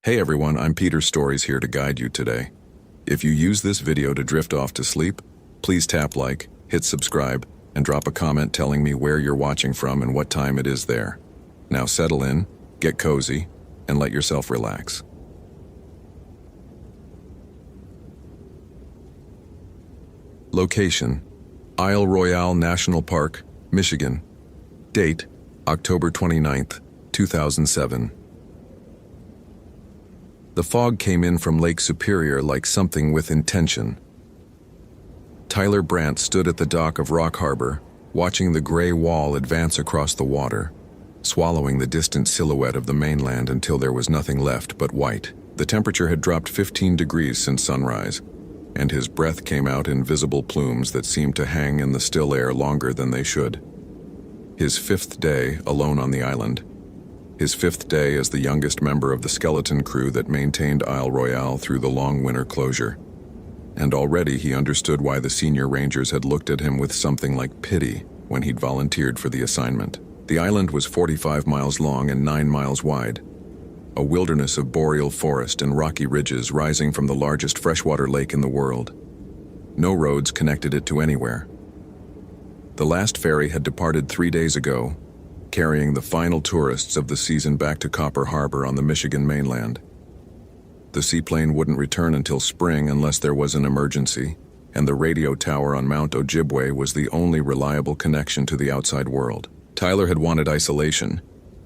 Hey everyone, I'm Peter Stories here to guide you today. If you use this video to drift off to sleep, please tap like, hit subscribe, and drop a comment telling me where you're watching from and what time it is there. Now settle in, get cozy, and let yourself relax. Location: Isle Royale National Park, Michigan. Date: October 29th, 2007. The fog came in from Lake Superior like something with intention. Tyler Brandt stood at the dock of Rock Harbor, watching the gray wall advance across the water, swallowing the distant silhouette of the mainland until there was nothing left but white. The temperature had dropped 15 degrees since sunrise, and his breath came out in visible plumes that seemed to hang in the still air longer than they should. His fifth day alone on the island. His fifth day as the youngest member of the skeleton crew that maintained Isle Royale through the long winter closure. And already he understood why the senior rangers had looked at him with something like pity when he'd volunteered for the assignment. The island was 45 miles long and 9 miles wide, a wilderness of boreal forest and rocky ridges rising from the largest freshwater lake in the world. No roads connected it to anywhere. The last ferry had departed 3 days ago, carrying the final tourists of the season back to Copper Harbor on the Michigan mainland. The seaplane wouldn't return until spring unless there was an emergency, and the radio tower on Mount Ojibwe was the only reliable connection to the outside world. Tyler had wanted isolation.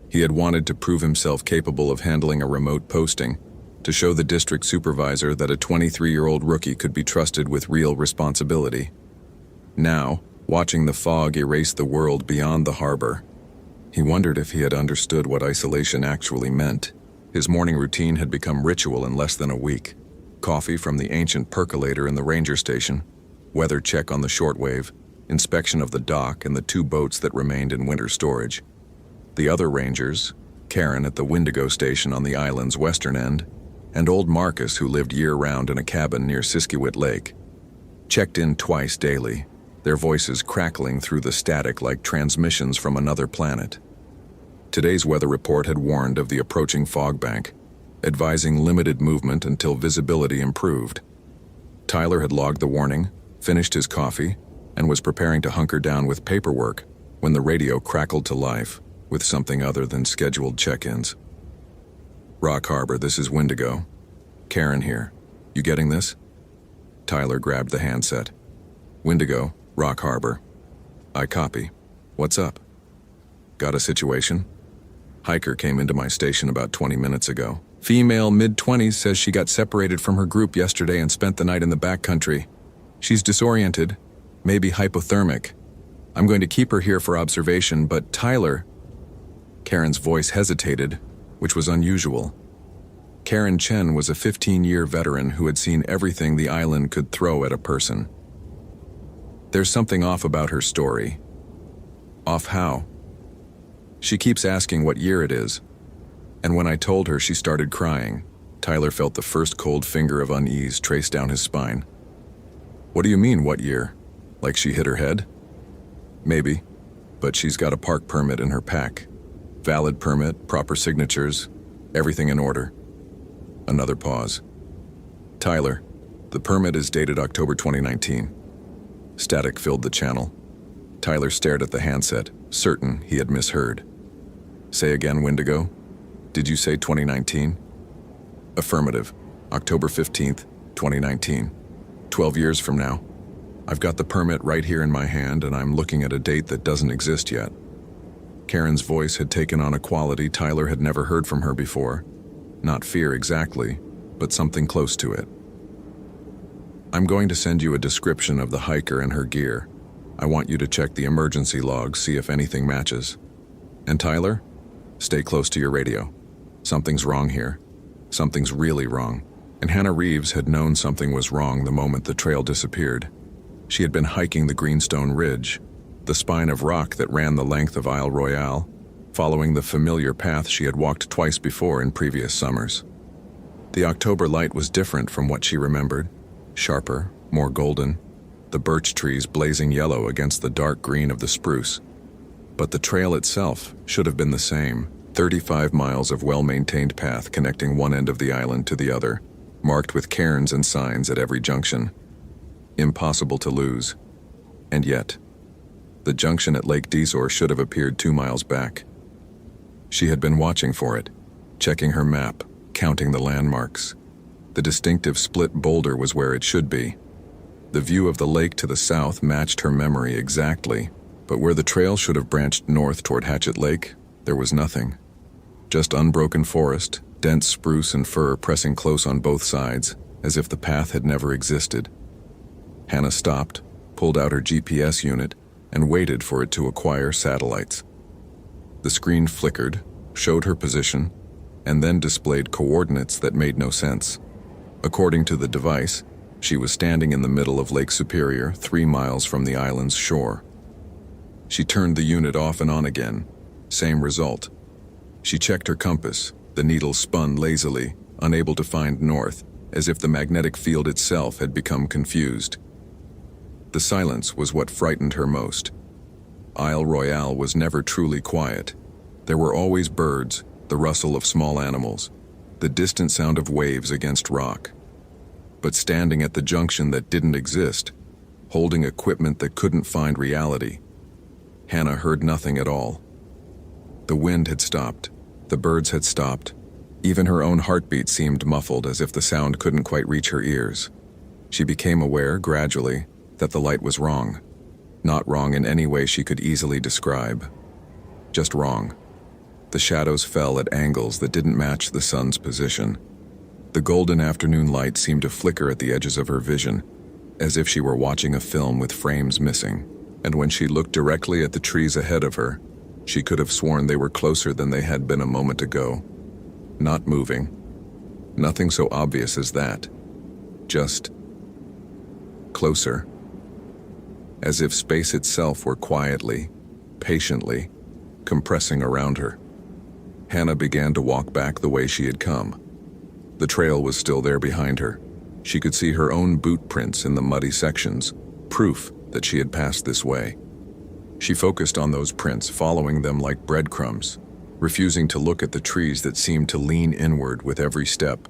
He had wanted to prove himself capable of handling a remote posting, to show the district supervisor that a 23-year-old rookie could be trusted with real responsibility. Now, watching the fog erase the world beyond the harbor, he wondered if he had understood what isolation actually meant. His morning routine had become ritual in less than a week. Coffee from the ancient percolator in the ranger station, weather check on the shortwave, inspection of the dock and the 2 boats that remained in winter storage. The other rangers, Karen at the Wendigo station on the island's western end, and old Marcus, who lived year-round in a cabin near Siskiwit Lake, checked in twice daily, their voices crackling through the static like transmissions from another planet. Today's weather report had warned of the approaching fog bank, advising limited movement until visibility improved. Tyler had logged the warning, finished his coffee, and was preparing to hunker down with paperwork when the radio crackled to life with something other than scheduled check-ins. Rock Harbor, this is Wendigo. Karen here. You getting this? Tyler grabbed the handset. Wendigo, Rock Harbor. I copy. What's up? Got a situation? Hiker came into my station about 20 minutes ago. Female, mid-20s, says she got separated from her group yesterday and spent the night in the backcountry. She's disoriented, maybe hypothermic. I'm going to keep her here for observation, but Tyler... Karen's voice hesitated, which was unusual. Karen Chen was a 15-year veteran who had seen everything the island could throw at a person. There's something off about her story. Off how? She keeps asking what year it is, and when I told her, she started crying. Tyler felt the first cold finger of unease trace down his spine. What do you mean, what year? Like she hit her head? Maybe, but she's got a park permit in her pack. Valid permit, proper signatures, everything in order. Another pause. Tyler, the permit is dated October 2019. Static filled the channel. Tyler stared at the handset, certain he had misheard. Say again, Wendigo. Did you say 2019? Affirmative. October 15th, 2019. 12 years from now. I've got the permit right here in my hand, and I'm looking at a date that doesn't exist yet. Karen's voice had taken on a quality Tyler had never heard from her before. Not fear exactly, but something close to it. I'm going to send you a description of the hiker and her gear. I want you to check the emergency logs, see if anything matches. And Tyler, stay close to your radio. Something's wrong here. Something's really wrong. And Hannah Reeves had known something was wrong the moment the trail disappeared. She had been hiking the Greenstone Ridge, the spine of rock that ran the length of Isle Royale, following the familiar path she had walked twice before in previous summers. The October light was different from what she remembered, sharper, more golden, the birch trees blazing yellow against the dark green of the spruce. But the trail itself should have been the same, 35 miles of well-maintained path connecting one end of the island to the other, marked with cairns and signs at every junction. Impossible to lose. And yet, the junction at Lake Dezor should have appeared 2 miles back. She had been watching for it, checking her map, counting the landmarks. The distinctive split boulder was where it should be. The view of the lake to the south matched her memory exactly, but where the trail should have branched north toward Hatchet Lake, there was nothing. Just unbroken forest, dense spruce and fir pressing close on both sides, as if the path had never existed. Hannah stopped, pulled out her GPS unit, and waited for it to acquire satellites. The screen flickered, showed her position, and then displayed coordinates that made no sense. According to the device, she was standing in the middle of Lake Superior, 3 miles from the island's shore. She turned the unit off and on again. Same result. She checked her compass. The needle spun lazily, unable to find north, as if the magnetic field itself had become confused. The silence was what frightened her most. Isle Royale was never truly quiet. There were always birds, the rustle of small animals, the distant sound of waves against rock. But standing at the junction that didn't exist, holding equipment that couldn't find reality, Hannah heard nothing at all. The wind had stopped, the birds had stopped, even her own heartbeat seemed muffled as if the sound couldn't quite reach her ears. She became aware, gradually, that the light was wrong. Not wrong in any way she could easily describe. Just wrong. The shadows fell at angles that didn't match the sun's position. The golden afternoon light seemed to flicker at the edges of her vision, as if she were watching a film with frames missing. And when she looked directly at the trees ahead of her, she could have sworn they were closer than they had been a moment ago. Not moving. Nothing so obvious as that. Just closer. As if space itself were quietly, patiently, compressing around her. Hannah began to walk back the way she had come. The trail was still there behind her. She could see her own boot prints in the muddy sections, proof that she had passed this way. She focused on those prints, following them like breadcrumbs, refusing to look at the trees that seemed to lean inward with every step,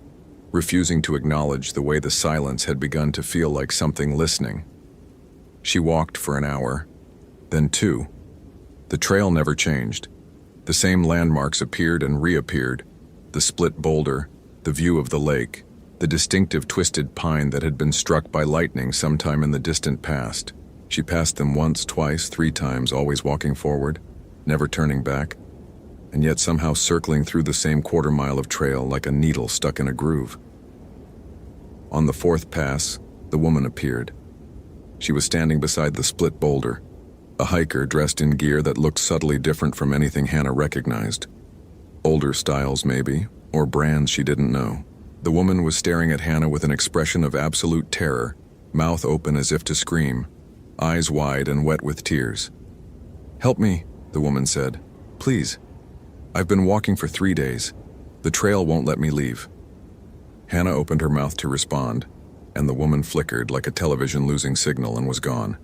refusing to acknowledge the way the silence had begun to feel like something listening. She walked for an hour, then 2. The trail never changed. The same landmarks appeared and reappeared, the split boulder, the view of the lake, the distinctive twisted pine that had been struck by lightning sometime in the distant past. She passed them once, twice, 3 times, always walking forward, never turning back, and yet somehow circling through the same quarter-mile of trail like a needle stuck in a groove. On the 4th pass, the woman appeared. She was standing beside the split boulder, a hiker dressed in gear that looked subtly different from anything Hannah recognized. Older styles, maybe, or brands she didn't know. The woman was staring at Hannah with an expression of absolute terror, mouth open as if to scream, eyes wide and wet with tears. "Help me," the woman said. "Please. I've been walking for 3 days. The trail won't let me leave." Hannah opened her mouth to respond, and the woman flickered like a television losing signal and was gone.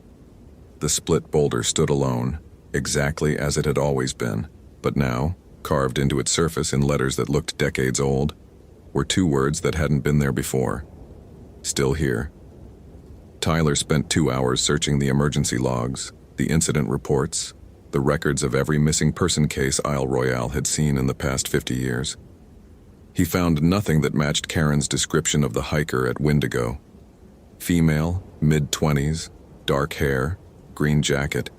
The split boulder stood alone, exactly as it had always been, but now, carved into its surface in letters that looked decades old, were 2 words that hadn't been there before. Still here. Tyler spent 2 hours searching the emergency logs, the incident reports, the records of every missing person case Isle Royale had seen in the past 50 years. He found nothing that matched Karen's description of the hiker at Wendigo. Female, mid-20s, dark hair, green jacket,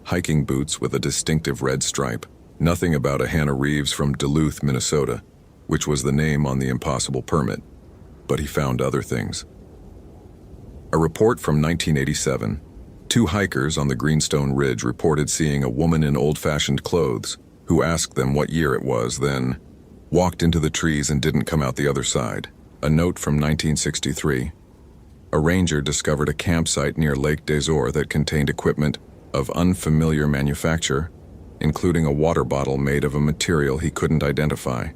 hiking boots with a distinctive red stripe. Nothing about a Hannah Reeves from Duluth, Minnesota, which was the name on the impossible permit. But he found other things. A report from 1987. 2 hikers on the Greenstone Ridge reported seeing a woman in old-fashioned clothes who asked them what year it was, then walked into the trees and didn't come out the other side. A note from 1963. A ranger discovered a campsite near Lake Dezor that contained equipment of unfamiliar manufacture, including a water bottle made of a material he couldn't identify.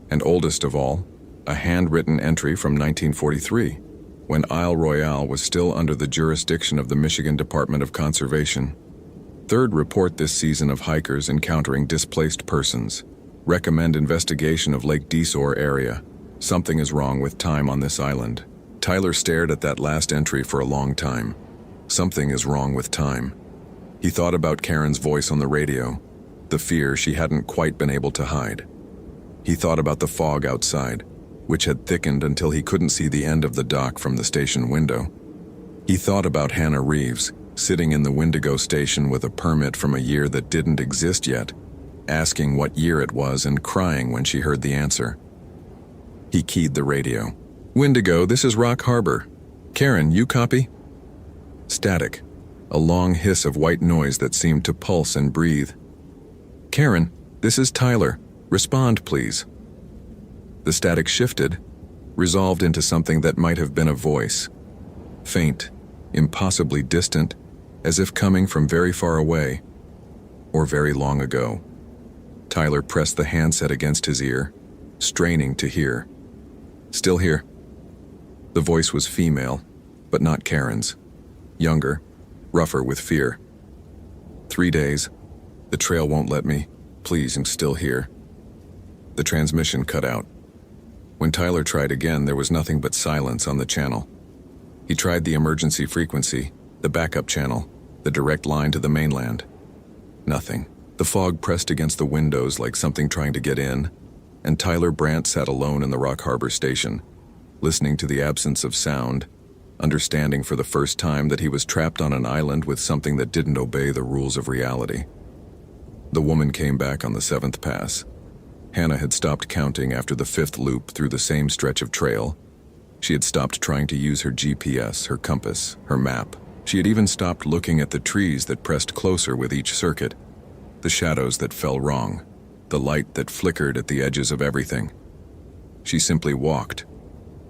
And oldest of all, a handwritten entry from 1943, when Isle Royale was still under the jurisdiction of the Michigan Department of Conservation. 3rd report this season of hikers encountering displaced persons, Recommend investigation of Lake Desor area. Something is wrong with time on this island. Tyler stared at that last entry for a long time. Something is wrong with time. He thought about Karen's voice on the radio, the fear she hadn't quite been able to hide. He thought about the fog outside, which had thickened until he couldn't see the end of the dock from the station window. He thought about Hannah Reeves, sitting in the Wendigo station with a permit from a year that didn't exist yet, asking what year it was and crying when she heard the answer. He keyed the radio. "Wendigo, this is Rock Harbor. Karen, you copy?" Static, a long hiss of white noise that seemed to pulse and breathe. "Karen, this is Tyler. Respond, please." The static shifted, resolved into something that might have been a voice. Faint, impossibly distant, as if coming from very far away, or very long ago. Tyler pressed the handset against his ear, straining to hear. "Still here." The voice was female, but not Karen's. Younger, rougher with fear. 3 days. The trail won't let me. Please, I'm still here." The transmission cut out. When Tyler tried again, there was nothing but silence on the channel. He tried the emergency frequency, the backup channel, the direct line to the mainland. Nothing. The fog pressed against the windows like something trying to get in, and Tyler Brandt sat alone in the Rock Harbor station, listening to the absence of sound, understanding for the first time that he was trapped on an island with something that didn't obey the rules of reality. The woman came back on the 7th pass. Hannah had stopped counting after the 5th loop through the same stretch of trail. She had stopped trying to use her GPS, her compass, her map. She had even stopped looking at the trees that pressed closer with each circuit, the shadows that fell wrong, the light that flickered at the edges of everything. She simply walked,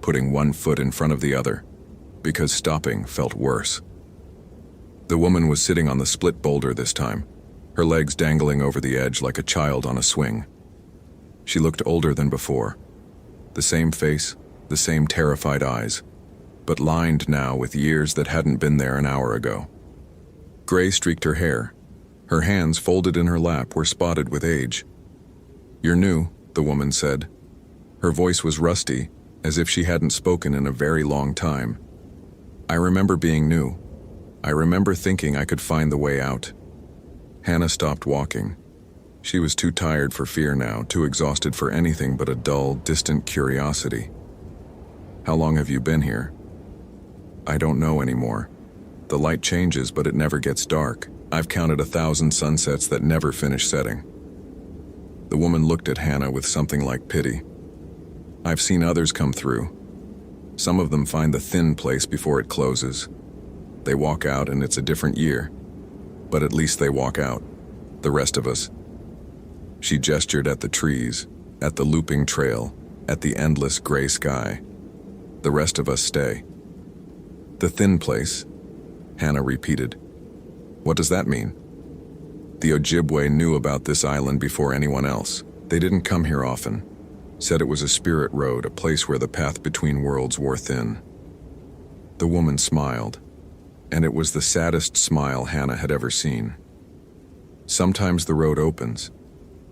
putting one foot in front of the other, because stopping felt worse. The woman was sitting on the split boulder this time, her legs dangling over the edge like a child on a swing. She looked older than before. The same face, the same terrified eyes, but lined now with years that hadn't been there an hour ago. Gray streaked her hair. Her hands folded in her lap were spotted with age. "You're new," the woman said. Her voice was rusty, as if she hadn't spoken in a very long time. "I remember being new. I remember thinking I could find the way out." Hannah stopped walking. She was too tired for fear now, too exhausted for anything but a dull, distant curiosity. "How long have you been here?" "I don't know anymore. The light changes, but it never gets dark. I've counted 1,000 sunsets that never finish setting." The woman looked at Hannah with something like pity. "I've seen others come through. Some of them find the thin place before it closes. They walk out and it's a different year. But at least they walk out. The rest of us..." She gestured at the trees, at the looping trail, at the endless gray sky. "The rest of us stay." "The thin place," Hannah repeated. "What does that mean?" The Ojibwe knew about this island before anyone else. They didn't come here often. Said it was a spirit road, a place where the path between worlds wore thin. The woman smiled, and it was the saddest smile Hannah had ever seen. "Sometimes the road opens.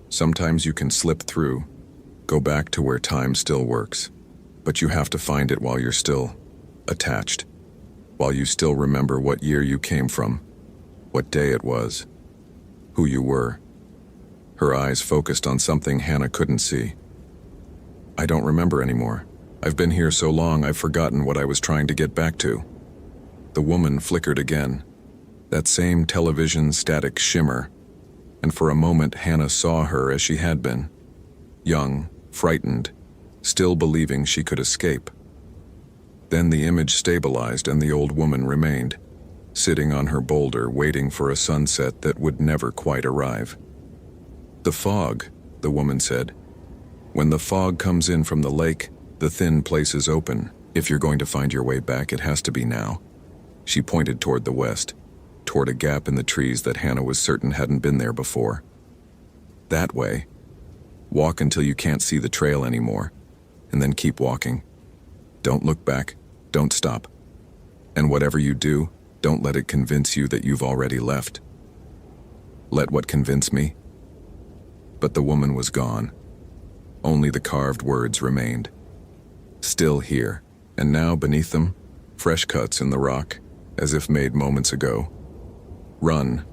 Sometimes you can slip through, go back to where time still works. But you have to find it while you're still attached, while you still remember what year you came from, what day it was, who you were." Her eyes focused on something Hannah couldn't see. "I don't remember anymore. I've been here so long I've forgotten what I was trying to get back to." The woman flickered again, that same television static shimmer, and for a moment Hannah saw her as she had been, young, frightened, still believing she could escape. Then the image stabilized and the old woman remained, sitting on her boulder waiting for a sunset that would never quite arrive. "The fog," the woman said. "When the fog comes in from the lake, the thin place is open. If you're going to find your way back, it has to be now." She pointed toward the west, toward a gap in the trees that Hannah was certain hadn't been there before. "That way. Walk until you can't see the trail anymore, and then keep walking. Don't look back, don't stop. And whatever you do, don't let it convince you that you've already left." "Let what convince me?" But the woman was gone. Only the carved words remained. Still here, and now beneath them, fresh cuts in the rock, as if made moments ago. Run.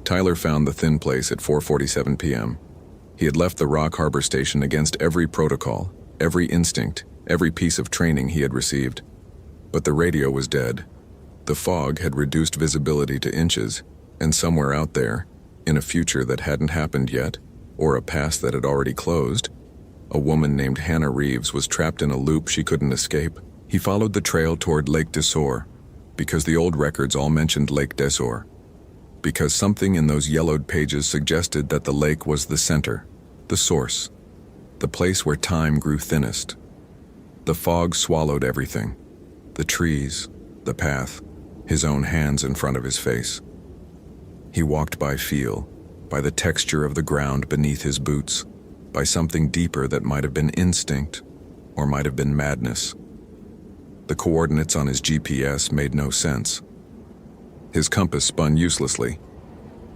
Tyler found the thin place at 4:47 p.m. He had left the Rock Harbor station against every protocol, every instinct, every piece of training he had received. But the radio was dead. The fog had reduced visibility to inches, and somewhere out there, in a future that hadn't happened yet, or a past that had already closed, a woman named Hannah Reeves was trapped in a loop she couldn't escape. He followed the trail toward Lake Desor, because the old records all mentioned Lake Desor, because something in those yellowed pages suggested that the lake was the center, the source, the place where time grew thinnest. The fog swallowed everything, the trees, the path, his own hands in front of his face. He walked by feel, by the texture of the ground beneath his boots, by something deeper that might have been instinct or might have been madness. The coordinates on his GPS made no sense. His compass spun uselessly.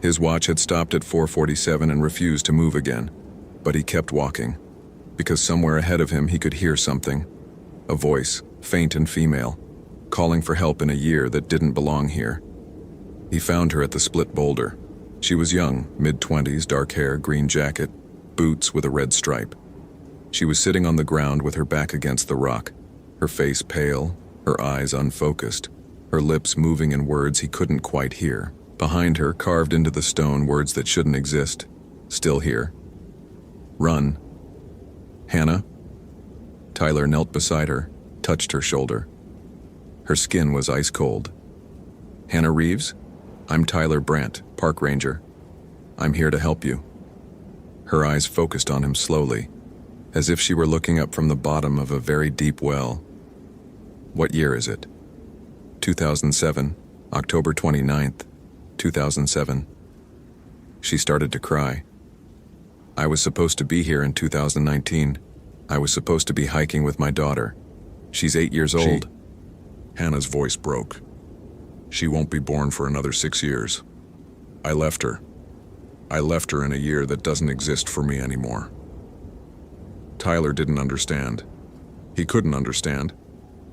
His watch had stopped at 4:47 and refused to move again, but he kept walking, because somewhere ahead of him he could hear something, a voice, faint and female, calling for help in a year that didn't belong here. He found her at the split boulder. She was young, mid-20s, dark hair, green jacket, boots with a red stripe. She was sitting on the ground with her back against the rock, her face pale, her eyes unfocused, her lips moving in words he couldn't quite hear. Behind her, carved into the stone, words that shouldn't exist, still here. Run. Hannah? Tyler knelt beside her, touched her shoulder. Her skin was ice cold. Hannah Reeves? I'm Tyler Brandt, park ranger. I'm here to help you. Her eyes focused on him slowly, as if she were looking up from the bottom of a very deep well. What year is it? 2007, October 29th, 2007. She started to cry. I was supposed to be here in 2019. I was supposed to be hiking with my daughter. She's 8 years old. Hannah's voice broke. She won't be born for another 6 years. I left her. I left her in a year that doesn't exist for me anymore. Tyler didn't understand. He couldn't understand.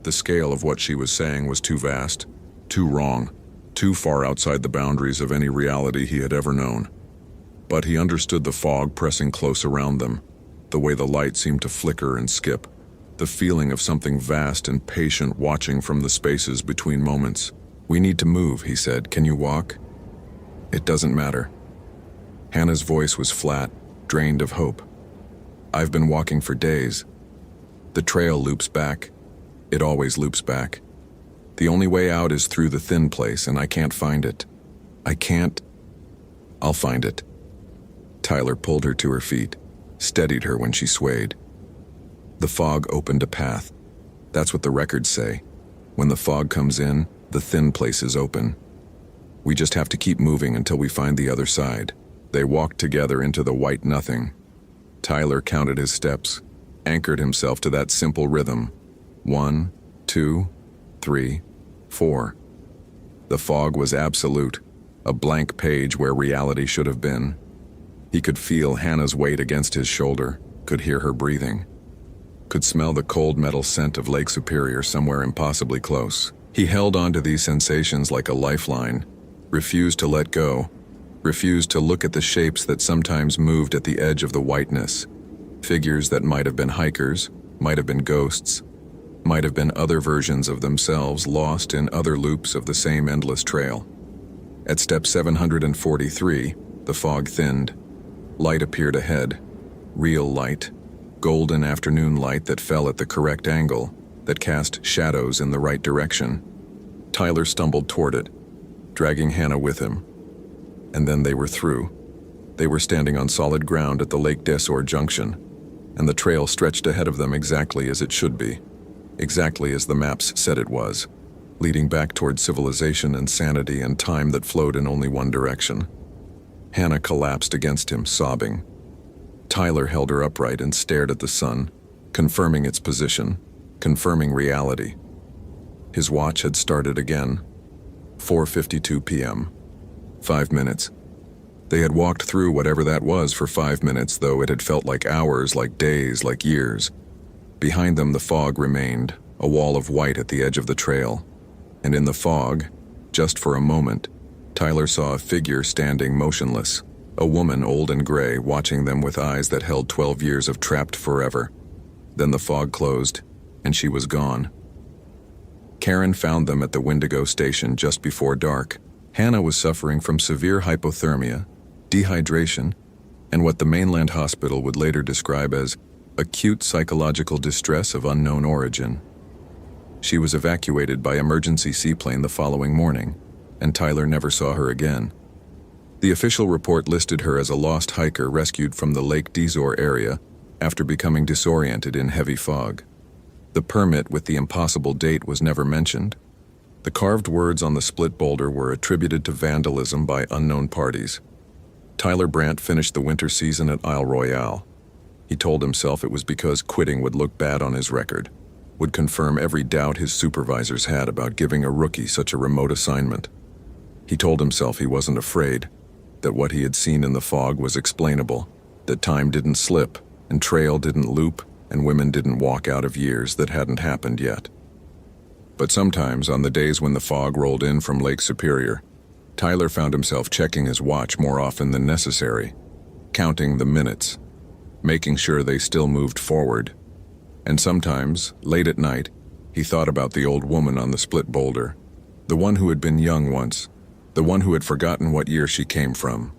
The scale of what she was saying was too vast, too wrong, too far outside the boundaries of any reality he had ever known. But he understood the fog pressing close around them, the way the light seemed to flicker and skip, the feeling of something vast and patient watching from the spaces between moments. We need to move, he said. Can you walk? It doesn't matter. Hannah's voice was flat, drained of hope. I've been walking for days. The trail loops back. It always loops back. The only way out is through the thin place, and I can't find it. I can't. I'll find it. Tyler pulled her to her feet, steadied her when she swayed. The fog opened a path. That's what the records say. When the fog comes in, the thin place is open. We just have to keep moving until we find the other side. They walked together into the white nothing. Tyler counted his steps, anchored himself to that simple rhythm. 1, 2, 3, 4. The fog was absolute, a blank page where reality should have been. He could feel Hannah's weight against his shoulder, could hear her breathing, could smell the cold metal scent of Lake Superior somewhere impossibly close. He held on to these sensations like a lifeline, refused to let go, refused to look at the shapes that sometimes moved at the edge of the whiteness, figures that might have been hikers, might have been ghosts, might have been other versions of themselves lost in other loops of the same endless trail. At step 743, the fog thinned. Light appeared ahead, real light, golden afternoon light that fell at the correct angle, that cast shadows in the right direction. Tyler stumbled toward it, dragging Hannah with him. And then they were through. They were standing on solid ground at the Lake Desor junction, and the trail stretched ahead of them exactly as it should be, exactly as the maps said it was, leading back toward civilization and sanity and time that flowed in only one direction. Hannah collapsed against him, sobbing. Tyler held her upright and stared at the sun, confirming its position, confirming reality. His watch had started again. 4:52 p.m. 5 minutes. They had walked through whatever that was for 5 minutes, though it had felt like hours, like days, like years. Behind them the fog remained, a wall of white at the edge of the trail. And in the fog, just for a moment, Tyler saw a figure standing motionless, a woman old and gray, watching them with eyes that held 12 years of trapped forever. Then the fog closed, and she was gone. Karen found them at the Wendigo station just before dark. Hannah was suffering from severe hypothermia, dehydration, and what the mainland hospital would later describe as acute psychological distress of unknown origin. She was evacuated by emergency seaplane the following morning, and Tyler never saw her again. The official report listed her as a lost hiker rescued from the Lake Dizor area after becoming disoriented in heavy fog. The permit with the impossible date was never mentioned. The carved words on the split boulder were attributed to vandalism by unknown parties. Tyler Brandt finished the winter season at Isle Royale. He told himself it was because quitting would look bad on his record, would confirm every doubt his supervisors had about giving a rookie such a remote assignment. He told himself he wasn't afraid, that what he had seen in the fog was explainable, that time didn't slip, and trail didn't loop, and women didn't walk out of years that hadn't happened yet. But sometimes, on the days when the fog rolled in from Lake Superior, Tyler found himself checking his watch more often than necessary, counting the minutes, making sure they still moved forward. And sometimes, late at night, he thought about the old woman on the split boulder, the one who had been young once, the one who had forgotten what year she came from.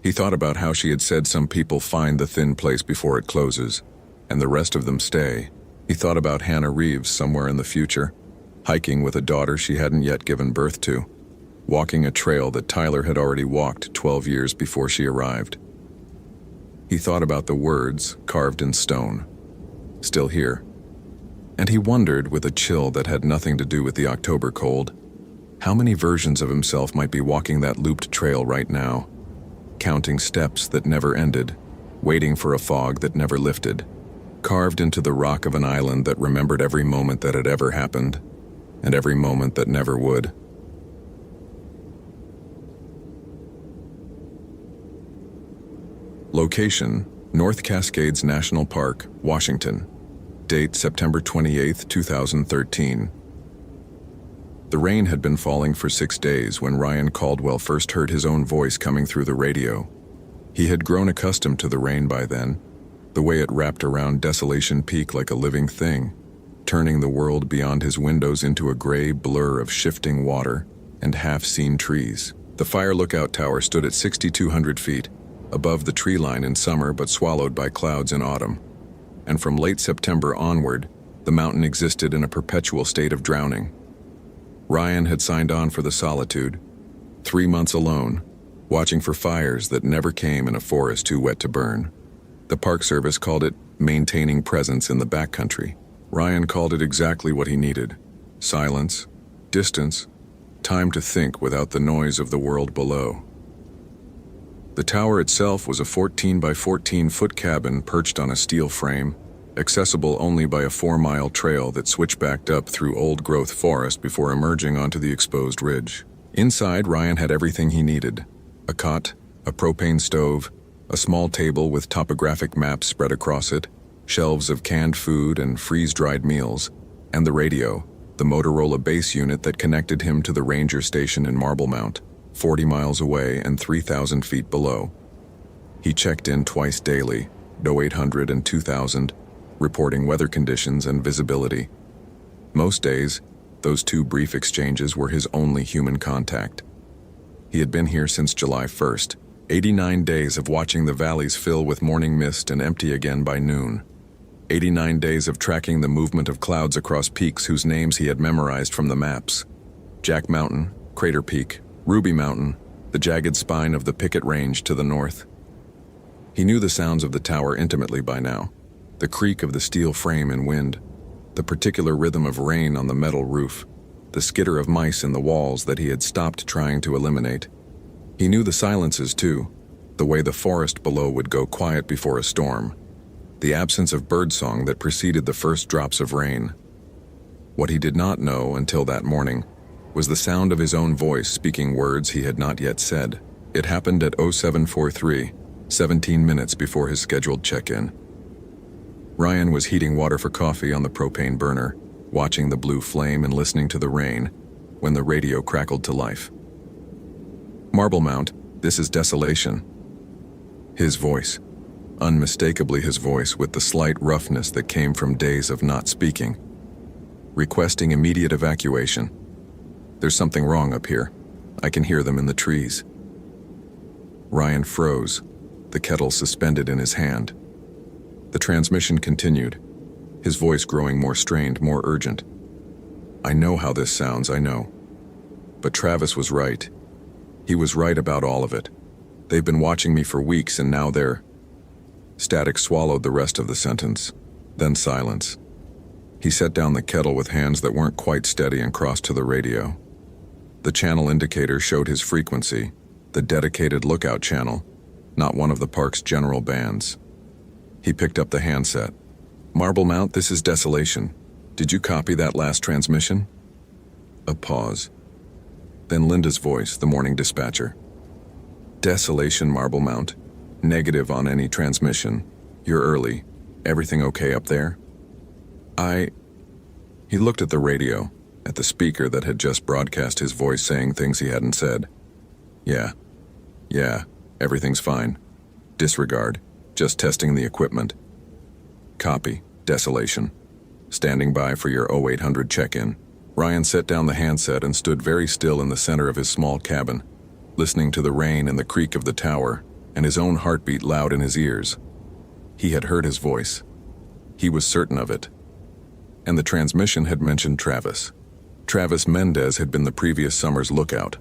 He thought about how she had said some people find the thin place before it closes, and the rest of them stay. He thought about Hannah Reeves somewhere in the future, hiking with a daughter she hadn't yet given birth to, walking a trail that Tyler had already walked 12 years before she arrived. He thought about the words carved in stone, still here. And he wondered, with a chill that had nothing to do with the October cold, how many versions of himself might be walking that looped trail right now, counting steps that never ended, waiting for a fog that never lifted, carved into the rock of an island that remembered every moment that had ever happened, and every moment that never would. Location: North Cascades National Park, Washington. Date: September 28, 2013. The rain had been falling for 6 days when Ryan Caldwell first heard his own voice coming through the radio. He had grown accustomed to the rain by then, the way it wrapped around Desolation Peak like a living thing, turning the world beyond his windows into a gray blur of shifting water and half-seen trees. The fire lookout tower stood at 6,200 feet, above the tree line in summer but swallowed by clouds in autumn. And from late September onward, the mountain existed in a perpetual state of drowning. Ryan had signed on for the solitude, 3 months alone, watching for fires that never came in a forest too wet to burn. The Park Service called it maintaining presence in the backcountry. Ryan called it exactly what he needed: silence, distance, time to think without the noise of the world below. The tower itself was a 14 by 14 foot cabin perched on a steel frame, accessible only by a 4-mile trail that switchbacked up through old-growth forest before emerging onto the exposed ridge. Inside, Ryan had everything he needed: a cot, a propane stove, a small table with topographic maps spread across it, shelves of canned food and freeze-dried meals, and the radio, the Motorola base unit that connected him to the ranger station in Marble Mount, 40 miles away and 3,000 feet below. He checked in twice daily, 0800 and 2000, reporting weather conditions and visibility. Most days, those 2 brief exchanges were his only human contact. He had been here since July 1st, 89 days of watching the valleys fill with morning mist and empty again by noon. 89 days of tracking the movement of clouds across peaks whose names he had memorized from the maps: Jack Mountain, Crater Peak, Ruby Mountain, the jagged spine of the Picket Range to the north. He knew the sounds of the tower intimately by now: the creak of the steel frame in wind, the particular rhythm of rain on the metal roof, the skitter of mice in the walls that he had stopped trying to eliminate. He knew the silences too, the way the forest below would go quiet before a storm, the absence of birdsong that preceded the first drops of rain. What he did not know until that morning was the sound of his own voice speaking words he had not yet said. It happened at 0743, 17 minutes before his scheduled check-in. Ryan was heating water for coffee on the propane burner, watching the blue flame and listening to the rain, when the radio crackled to life. "Marble Mount, this is Desolation." His voice, unmistakably his voice with the slight roughness that came from days of not speaking. "Requesting immediate evacuation. There's something wrong up here. I can hear them in the trees." Ryan froze, the kettle suspended in his hand. The transmission continued, his voice growing more strained, more urgent. "I know how this sounds, I know. But Travis was right. He was right about all of it. They've been watching me for weeks and now they're..." Static swallowed the rest of the sentence, then silence. He set down the kettle with hands that weren't quite steady and crossed to the radio. The channel indicator showed his frequency, the dedicated lookout channel, not one of the park's general bands. He picked up the handset. "Marble Mount, this is Desolation. Did you copy that last transmission?" A pause. Then Linda's voice, the morning dispatcher. "Desolation, Marble Mount. Negative on any transmission. You're early. Everything okay up there?" He looked at the radio, at the speaker that had just broadcast his voice saying things he hadn't said. Yeah, everything's fine. Disregard. Just testing the equipment." "Copy. Desolation. Standing by for your 0800 check-in." Ryan set down the handset and stood very still in the center of his small cabin, listening to the rain and the creak of the tower, and his own heartbeat loud in his ears. He had heard his voice. He was certain of it. And the transmission had mentioned Travis. Travis Mendez had been the previous summer's lookout,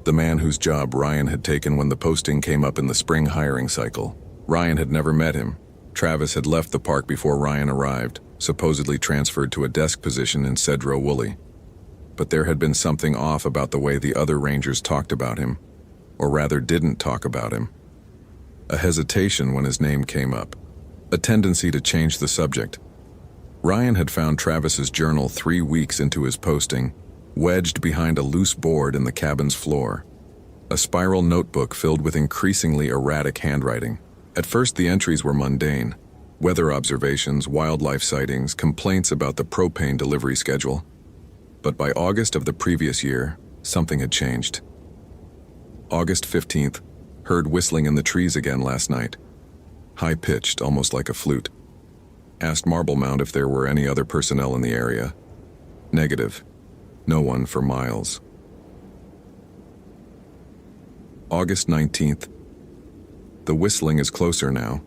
the man whose job Ryan had taken when the posting came up in the spring hiring cycle. Ryan had never met him. Travis had left the park before Ryan arrived, supposedly transferred to a desk position in Cedro Woolley. But there had been something off about the way the other rangers talked about him, or rather didn't talk about him. A hesitation when his name came up, a tendency to change the subject. Ryan had found Travis's journal 3 weeks into his posting, wedged behind a loose board in the cabin's floor. A spiral notebook filled with increasingly erratic handwriting. At first the entries were mundane. Weather observations, wildlife sightings, complaints about the propane delivery schedule. But by August of the previous year, something had changed. August 15th, heard whistling in the trees again last night. High-pitched, almost like a flute. Asked Marble Mount if there were any other personnel in the area. Negative. No one for miles. August 19th. The whistling is closer now.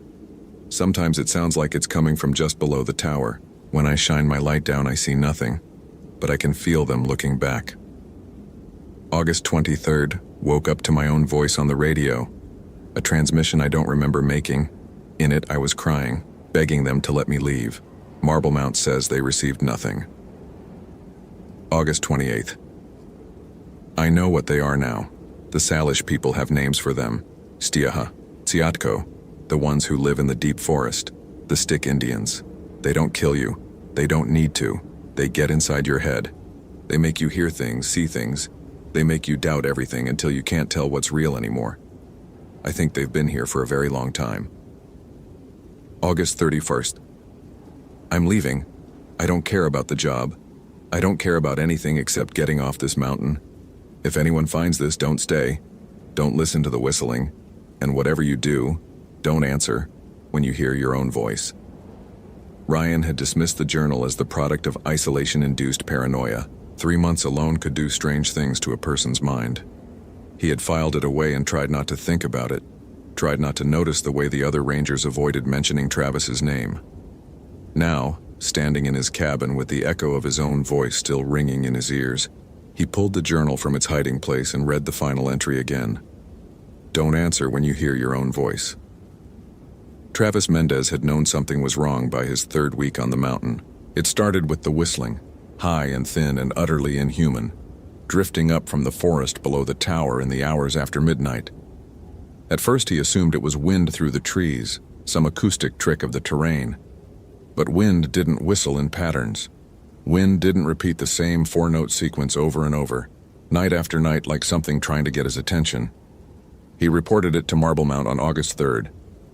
Sometimes it sounds like it's coming from just below the tower. When I shine my light down, I see nothing, but I can feel them looking back. August 23rd, woke up to my own voice on the radio. A transmission I don't remember making. In it, I was crying, begging them to let me leave. Marble Mount says they received nothing. August 28th. I know what they are now. The Salish people have names for them. Stiaha, Tsiatko, the ones who live in the deep forest. The Stick Indians. They don't kill you. They don't need to. They get inside your head. They make you hear things, see things. They make you doubt everything until you can't tell what's real anymore. I think they've been here for a very long time. August 31st. I'm leaving. I don't care about the job. I don't care about anything except getting off this mountain. If anyone finds this, don't stay. Don't listen to the whistling. And whatever you do, don't answer when you hear your own voice. Ryan had dismissed the journal as the product of isolation-induced paranoia. 3 months alone could do strange things to a person's mind. He had filed it away and tried not to think about it, tried not to notice the way the other rangers avoided mentioning Travis's name. Now, standing in his cabin with the echo of his own voice still ringing in his ears, he pulled the journal from its hiding place and read the final entry again. Don't answer when you hear your own voice. Travis Mendez had known something was wrong by his 3rd week on the mountain. It started with the whistling, high and thin and utterly inhuman, drifting up from the forest below the tower in the hours after midnight. At first he assumed it was wind through the trees, some acoustic trick of the terrain. But wind didn't whistle in patterns. Wind didn't repeat the same 4-note sequence over and over, night after night like something trying to get his attention. He reported it to Marblemount on August 3rd.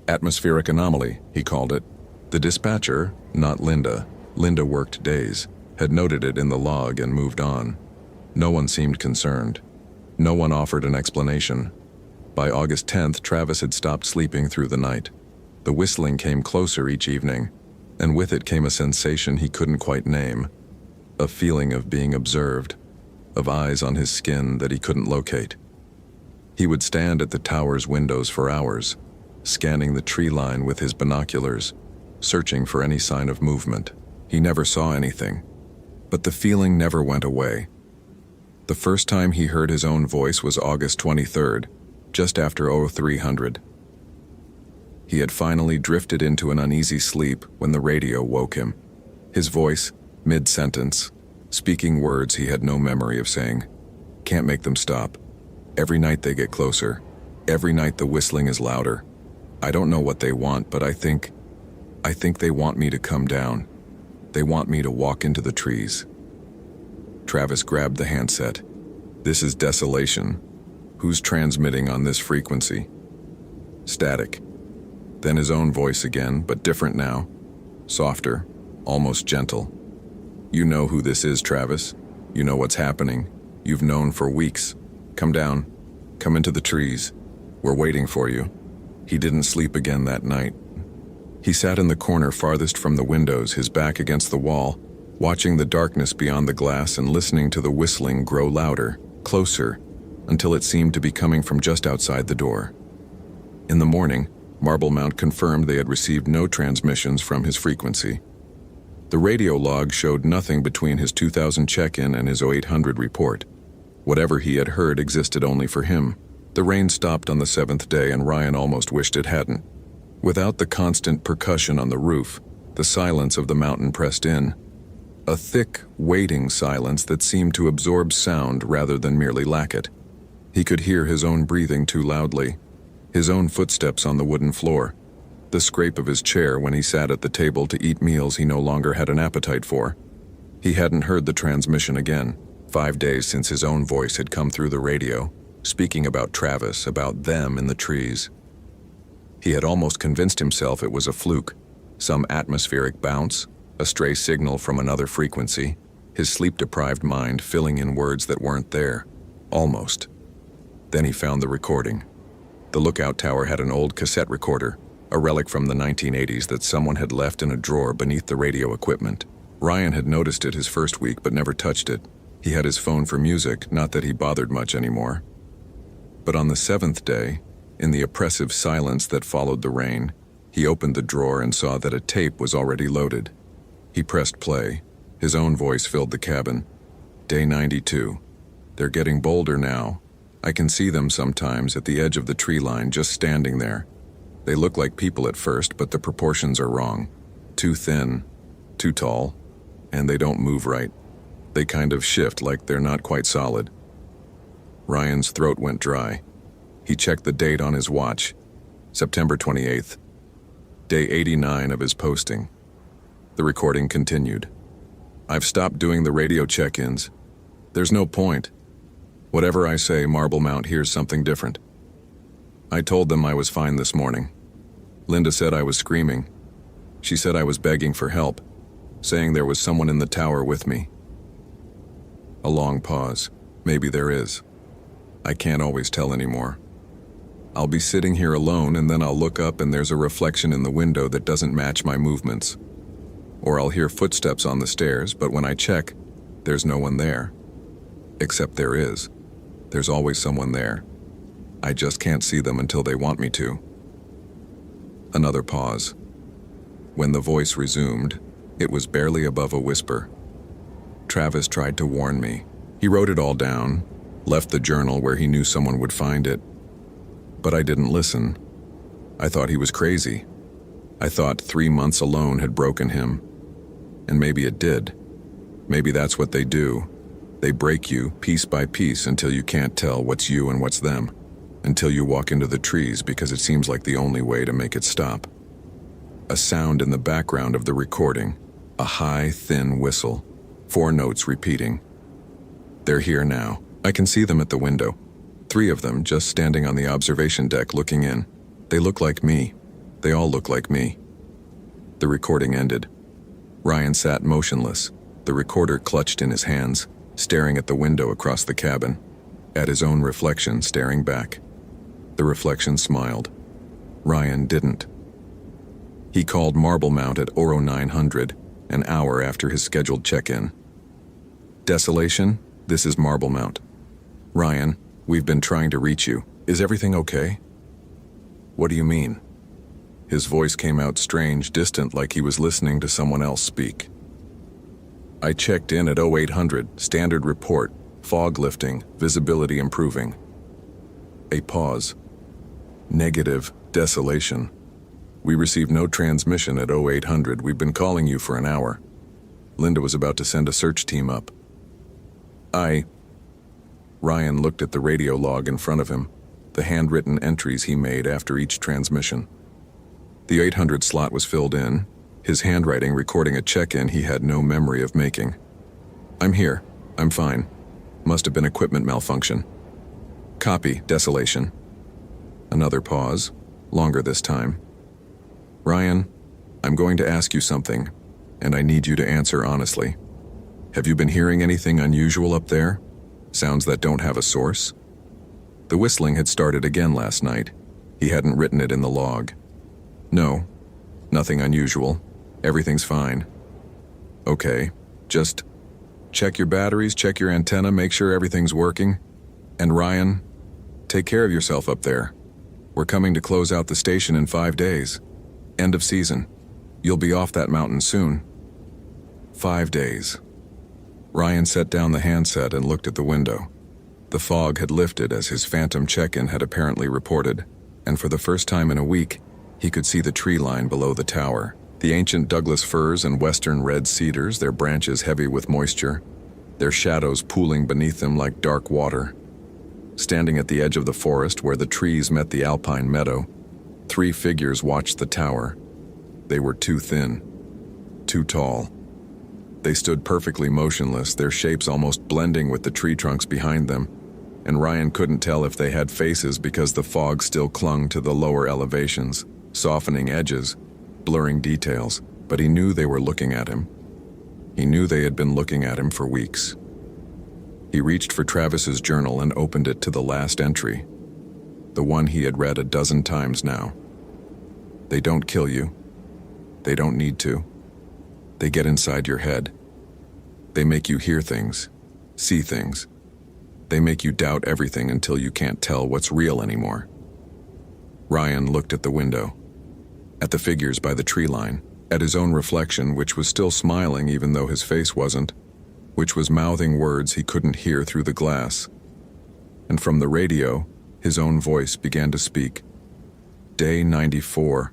Atmospheric anomaly, he called it. The dispatcher, not Linda, Linda worked days, had noted it in the log and moved on. No one seemed concerned. No one offered an explanation. By August 10th, Travis had stopped sleeping through the night. The whistling came closer each evening, and with it came a sensation he couldn't quite name. A feeling of being observed, of eyes on his skin that he couldn't locate. He would stand at the tower's windows for hours, scanning the tree line with his binoculars, searching for any sign of movement. He never saw anything, but the feeling never went away. The first time he heard his own voice was August 23rd, just after 0300. He had finally drifted into an uneasy sleep when the radio woke him. His voice, mid-sentence, speaking words he had no memory of saying. Can't make them stop. Every night they get closer. Every night the whistling is louder. I don't know what they want, but I think they want me to come down. They want me to walk into the trees. Travis grabbed the handset. This is desolation. Who's transmitting on this frequency? Static. Then his own voice again, but different now. Softer, almost gentle. You know who this is, Travis. You know what's happening. You've known for weeks. Come down. Come into the trees. We're waiting for you. He didn't sleep again that night. He sat in the corner farthest from the windows, his back against the wall, watching the darkness beyond the glass and listening to the whistling grow louder, closer, until it seemed to be coming from just outside the door. In the morning, Marblemount confirmed they had received no transmissions from his frequency. The radio log showed nothing between his 2000 check-in and his 0800 report. Whatever he had heard existed only for him. The rain stopped on the 7th day, and Ryan almost wished it hadn't. Without the constant percussion on the roof, the silence of the mountain pressed in. A thick, waiting silence that seemed to absorb sound rather than merely lack it. He could hear his own breathing too loudly, his own footsteps on the wooden floor, the scrape of his chair when he sat at the table to eat meals he no longer had an appetite for. He hadn't heard the transmission again. 5 days since his own voice had come through the radio, speaking about Travis, about them in the trees. He had almost convinced himself it was a fluke, some atmospheric bounce, a stray signal from another frequency, his sleep-deprived mind filling in words that weren't there. Almost. Then he found the recording. The lookout tower had an old cassette recorder, a relic from the 1980s that someone had left in a drawer beneath the radio equipment. Ryan had noticed it his first week but never touched it. He had his phone for music, not that he bothered much anymore. But on the 7th day, in the oppressive silence that followed the rain, he opened the drawer and saw that a tape was already loaded. He pressed play. His own voice filled the cabin. Day 92. They're getting bolder now. I can see them sometimes at the edge of the tree line, just standing there. They look like people at first, but the proportions are wrong. Too thin, too tall, and they don't move right. They kind of shift like they're not quite solid. Ryan's throat went dry. He checked the date on his watch. September 28th. Day 89 of his posting. The recording continued. I've stopped doing the radio check-ins. There's no point. Whatever I say, Marblemount hears something different. I told them I was fine this morning. Linda said I was screaming. She said I was begging for help, saying there was someone in the tower with me. A long pause. Maybe there is. I can't always tell anymore. I'll be sitting here alone and then I'll look up and there's a reflection in the window that doesn't match my movements. Or I'll hear footsteps on the stairs, but when I check, there's no one there. Except there is. There's always someone there. I just can't see them until they want me to. Another pause. When the voice resumed, it was barely above a whisper. Travis tried to warn me. He wrote it all down, left the journal where he knew someone would find it. But I didn't listen. I thought he was crazy. I thought 3 months alone had broken him. And maybe it did. Maybe that's what they do. They break you piece by piece until you can't tell what's you and what's them. Until you walk into the trees because it seems like the only way to make it stop. A sound in the background of the recording. A high, thin whistle. 4 notes repeating. They're here now. I can see them at the window. 3 of them just standing on the observation deck looking in. They look like me. They all look like me. The recording ended. Ryan sat motionless, the recorder clutched in his hands, staring at the window across the cabin, at his own reflection staring back. The reflection smiled. Ryan didn't. He called Marblemount at Oro 900, an hour after his scheduled check-in. Desolation, this is Marblemount. Ryan, we've been trying to reach you. Is everything okay? What do you mean? His voice came out strange, distant, like he was listening to someone else speak. I checked in at 0800, standard report, fog lifting, visibility improving. A pause. Negative, desolation. We received no transmission at 0800. We've been calling you for an hour. Linda was about to send a search team up. Ryan looked at the radio log in front of him, the handwritten entries he made after each transmission. The 800 slot was filled in, his handwriting recording a check-in he had no memory of making. I'm here. I'm fine. Must have been equipment malfunction. Copy, desolation. Another pause, longer this time. Ryan, I'm going to ask you something, and I need you to answer honestly. Have you been hearing anything unusual up there? Sounds that don't have a source? The whistling had started again last night. He hadn't written it in the log. No, nothing unusual. Everything's fine. Okay, just check your batteries, check your antenna, make sure everything's working. And Ryan, take care of yourself up there. We're coming to close out the station in 5 days. End of season. You'll be off that mountain soon. 5 days. Ryan set down the handset and looked at the window. The fog had lifted as his phantom check-in had apparently reported, and for the first time in a week, he could see the tree line below the tower. The ancient Douglas firs and western red cedars, their branches heavy with moisture, their shadows pooling beneath them like dark water. Standing at the edge of the forest where the trees met the alpine meadow, 3 figures watched the tower. They were too thin, too tall. They stood perfectly motionless, their shapes almost blending with the tree trunks behind them, and Ryan couldn't tell if they had faces because the fog still clung to the lower elevations, softening edges, blurring details, but he knew they were looking at him. He knew they had been looking at him for weeks. He reached for Travis's journal and opened it to the last entry, the one he had read a dozen times now. They don't kill you. They don't need to. They get inside your head. They make you hear things, see things. They make you doubt everything until you can't tell what's real anymore. Ryan looked at the window, at the figures by the tree line, at his own reflection, which was still smiling even though his face wasn't, which was mouthing words he couldn't hear through the glass. And from the radio, his own voice began to speak. Day 94.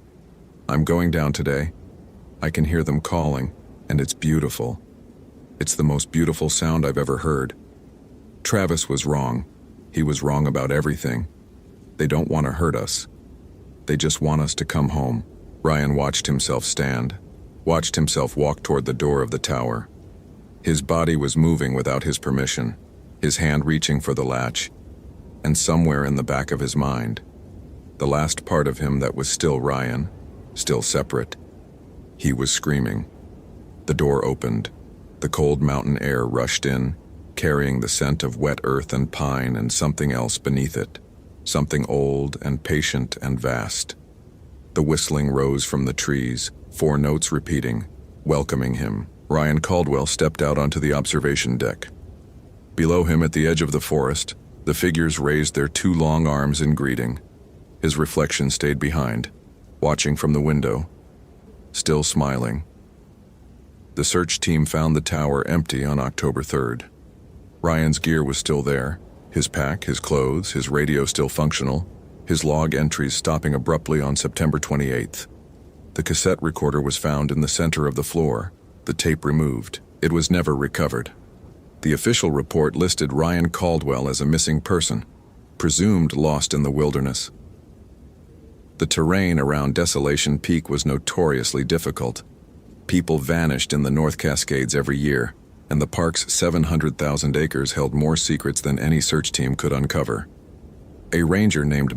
I'm going down today. I can hear them calling, and it's beautiful. It's the most beautiful sound I've ever heard. Travis was wrong. He was wrong about everything. They don't want to hurt us. They just want us to come home. Ryan watched himself stand, watched himself walk toward the door of the tower. His body was moving without his permission, his hand reaching for the latch, and somewhere in the back of his mind, the last part of him that was still Ryan, still separate, he was screaming. The door opened. The cold mountain air rushed in, carrying the scent of wet earth and pine and something else beneath it, something old and patient and vast. The whistling rose from the trees, 4 notes repeating, welcoming him. Ryan Caldwell stepped out onto the observation deck. Below him at the edge of the forest, the figures raised their 2 long arms in greeting. His reflection stayed behind, watching from the window, still smiling. The search team found the tower empty on October 3rd. Ryan's gear was still there, his pack, his clothes, his radio still functional, his log entries stopping abruptly on September 28th. The cassette recorder was found in the center of the floor, the tape removed. It was never recovered. The official report listed Ryan Caldwell as a missing person, presumed lost in the wilderness. The terrain around Desolation Peak was notoriously difficult. People vanished in the North Cascades every year, and the park's 700,000 acres held more secrets than any search team could uncover. A ranger named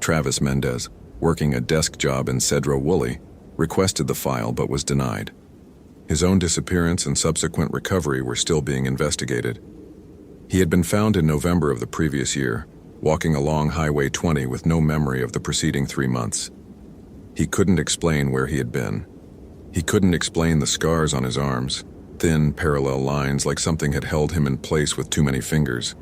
Travis Mendez, working a desk job in Cedro Woolley, requested the file but was denied. His own disappearance and subsequent recovery were still being investigated. He had been found in November of the previous year, walking along Highway 20 with no memory of the preceding 3 months. He couldn't explain where he had been. He couldn't explain the scars on his arms, thin, parallel lines like something had held him in place with too many fingers.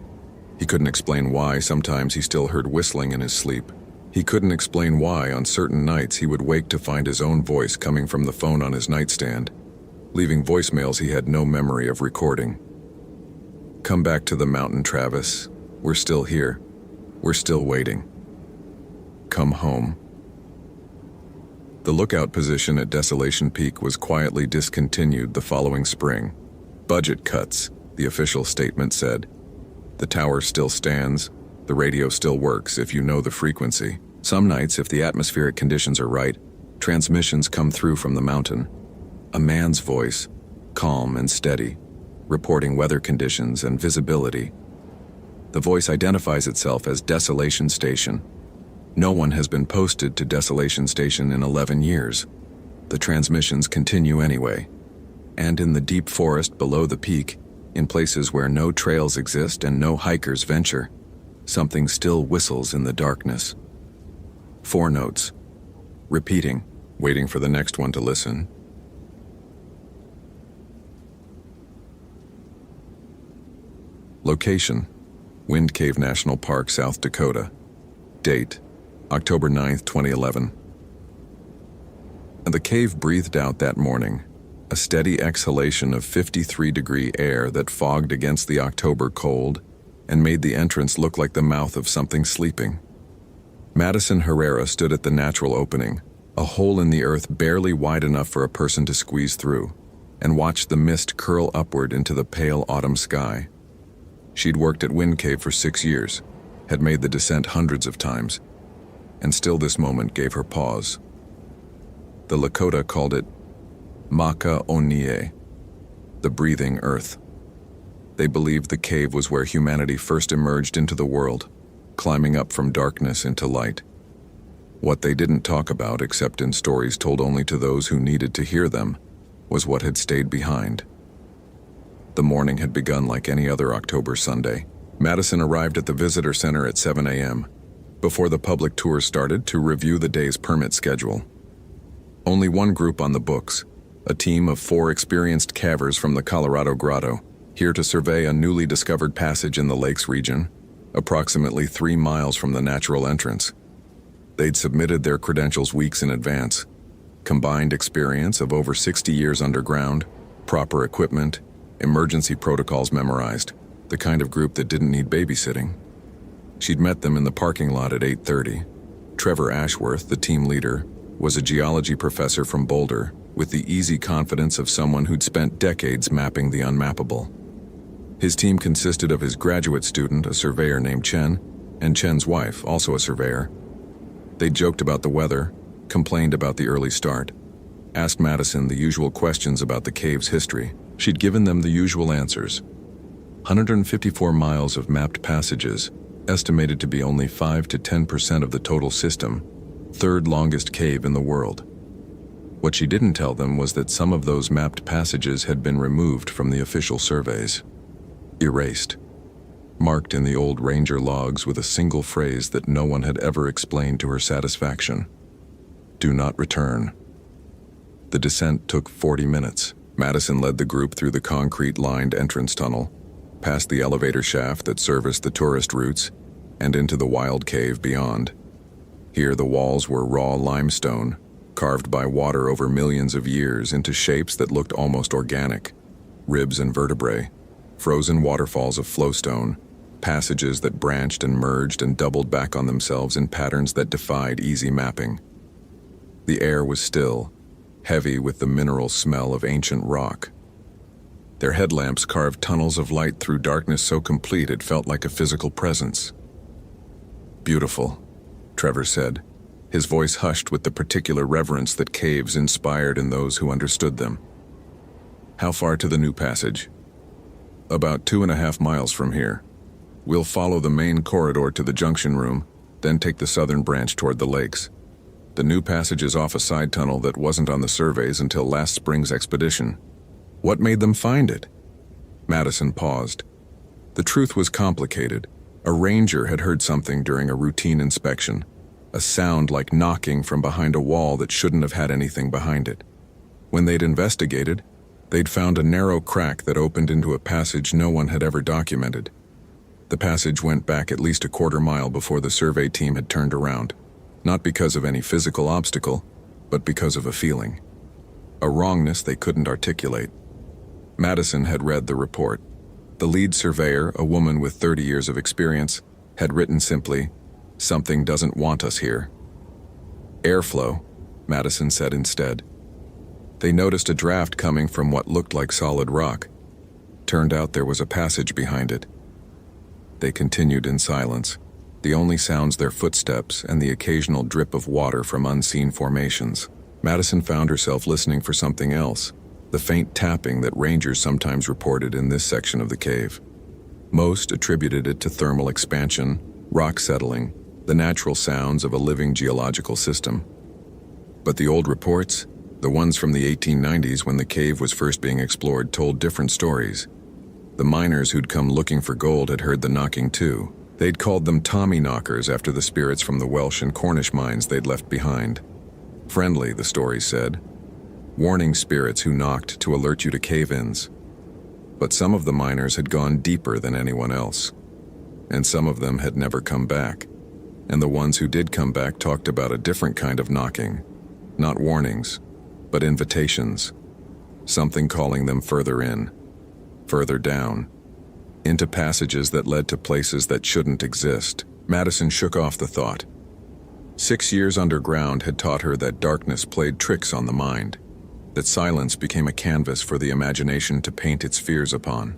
He couldn't explain why sometimes he still heard whistling in his sleep. He couldn't explain why on certain nights he would wake to find his own voice coming from the phone on his nightstand, leaving voicemails he had no memory of recording. "Come back to the mountain, Travis. We're still here. We're still waiting. Come home." The lookout position at Desolation Peak was quietly discontinued the following spring. "Budget cuts," the official statement said. "The tower still stands. The radio still works if you know the frequency. Some nights, if the atmospheric conditions are right, transmissions come through from the mountain. A man's voice, calm and steady, reporting weather conditions and visibility. The voice identifies itself as Desolation Station. No one has been posted to Desolation Station in 11 years. The transmissions continue anyway. And in the deep forest below the peak, in places where no trails exist and no hikers venture, something still whistles in the darkness." 4 notes. Repeating, waiting for the next one to listen. Location: Wind Cave National Park, South Dakota. Date: October 9, 2011. And the cave breathed out that morning, a steady exhalation of 53-degree air that fogged against the October cold and made the entrance look like the mouth of something sleeping. Madison Herrera stood at the natural opening, a hole in the earth barely wide enough for a person to squeeze through, and watched the mist curl upward into the pale autumn sky. She'd worked at Wind Cave for 6 years, had made the descent hundreds of times, and still this moment gave her pause. The Lakota called it Maka Onie, the breathing earth. They believed the cave was where humanity first emerged into the world, climbing up from darkness into light. What they didn't talk about, except in stories told only to those who needed to hear them, was what had stayed behind. The morning had begun like any other October Sunday. Madison arrived at the visitor center at 7 a.m., before the public tour started, to review the day's permit schedule. Only one group on the books, a team of 4 experienced cavers from the Colorado Grotto, here to survey a newly discovered passage in the lakes region, approximately 3 miles from the natural entrance. They'd submitted their credentials weeks in advance. Combined experience of over 60 years underground, proper equipment, emergency protocols memorized, the kind of group that didn't need babysitting. She'd met them in the parking lot at 8:30. Trevor Ashworth, the team leader, was a geology professor from Boulder, with the easy confidence of someone who'd spent decades mapping the unmappable. His team consisted of his graduate student, a surveyor named Chen, and Chen's wife, also a surveyor. They joked about the weather, complained about the early start, asked Madison the usual questions about the cave's history. She'd given them the usual answers. 154 miles of mapped passages, estimated to be only 5 to 10% of the total system, 3rd longest cave in the world. What she didn't tell them was that some of those mapped passages had been removed from the official surveys. Erased. Marked in the old ranger logs with a single phrase that no one had ever explained to her satisfaction. Do not return. The descent took 40 minutes. Madison led the group through the concrete-lined entrance tunnel, past the elevator shaft that serviced the tourist routes, and into the wild cave beyond. Here the walls were raw limestone, carved by water over millions of years into shapes that looked almost organic. Ribs and vertebrae, frozen waterfalls of flowstone, passages that branched and merged and doubled back on themselves in patterns that defied easy mapping. The air was still, heavy with the mineral smell of ancient rock. Their headlamps carved tunnels of light through darkness so complete it felt like a physical presence. "Beautiful," Trevor said, his voice hushed with the particular reverence that caves inspired in those who understood them. "How far to the new passage?" "About 2.5 miles from here." We'll follow the main corridor to the junction room, then take the southern branch toward the lakes. The new passage is off a side tunnel that wasn't on the surveys until last spring's expedition. What made them find it? Madison paused. The truth was complicated. A ranger had heard something during a routine inspection, a sound like knocking from behind a wall that shouldn't have had anything behind it. When they'd investigated, they'd found a narrow crack that opened into a passage no one had ever documented. The passage went back at least a quarter mile before the survey team had turned around, not because of any physical obstacle, but because of a feeling. A wrongness they couldn't articulate. Madison had read the report. The lead surveyor, a woman with 30 years of experience, had written simply, "Something doesn't want us here." "Airflow," Madison said instead. They noticed a draft coming from what looked like solid rock. Turned out there was a passage behind it. They continued in silence, the only sounds their footsteps and the occasional drip of water from unseen formations. Madison found herself listening for something else, the faint tapping that rangers sometimes reported in this section of the cave. Most attributed it to thermal expansion, rock settling, the natural sounds of a living geological system. But the old reports, the ones from the 1890s when the cave was first being explored, told different stories. The miners who'd come looking for gold had heard the knocking too. They'd called them Tommy knockers after the spirits from the Welsh and Cornish mines they'd left behind. Friendly, the stories said. Warning spirits who knocked to alert you to cave-ins. But some of the miners had gone deeper than anyone else. And some of them had never come back. And the ones who did come back talked about a different kind of knocking. Not warnings, but invitations. Something calling them further in. Further down, into passages that led to places that shouldn't exist. Madison shook off the thought. 6 years underground had taught her that darkness played tricks on the mind, that silence became a canvas for the imagination to paint its fears upon.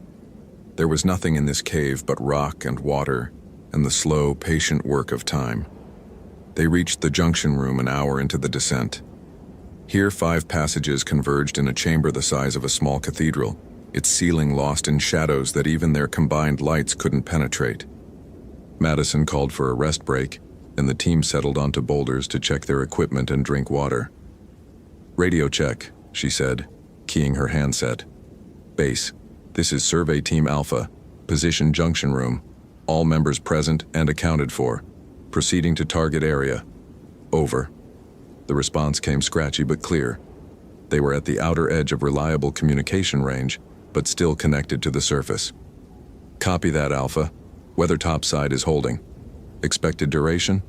There was nothing in this cave but rock and water and the slow, patient work of time. They reached the junction room an hour into the descent. Here 5 passages converged in a chamber the size of a small cathedral, its ceiling lost in shadows that even their combined lights couldn't penetrate. Madison called for a rest break, and the team settled onto boulders to check their equipment and drink water. "Radio check," she said, keying her handset. "Base, this is Survey Team Alpha, position junction room, all members present and accounted for. Proceeding to target area. Over." The response came scratchy but clear. They were at the outer edge of reliable communication range, but still connected to the surface. "Copy that, Alpha. Weather topside is holding. Expected duration?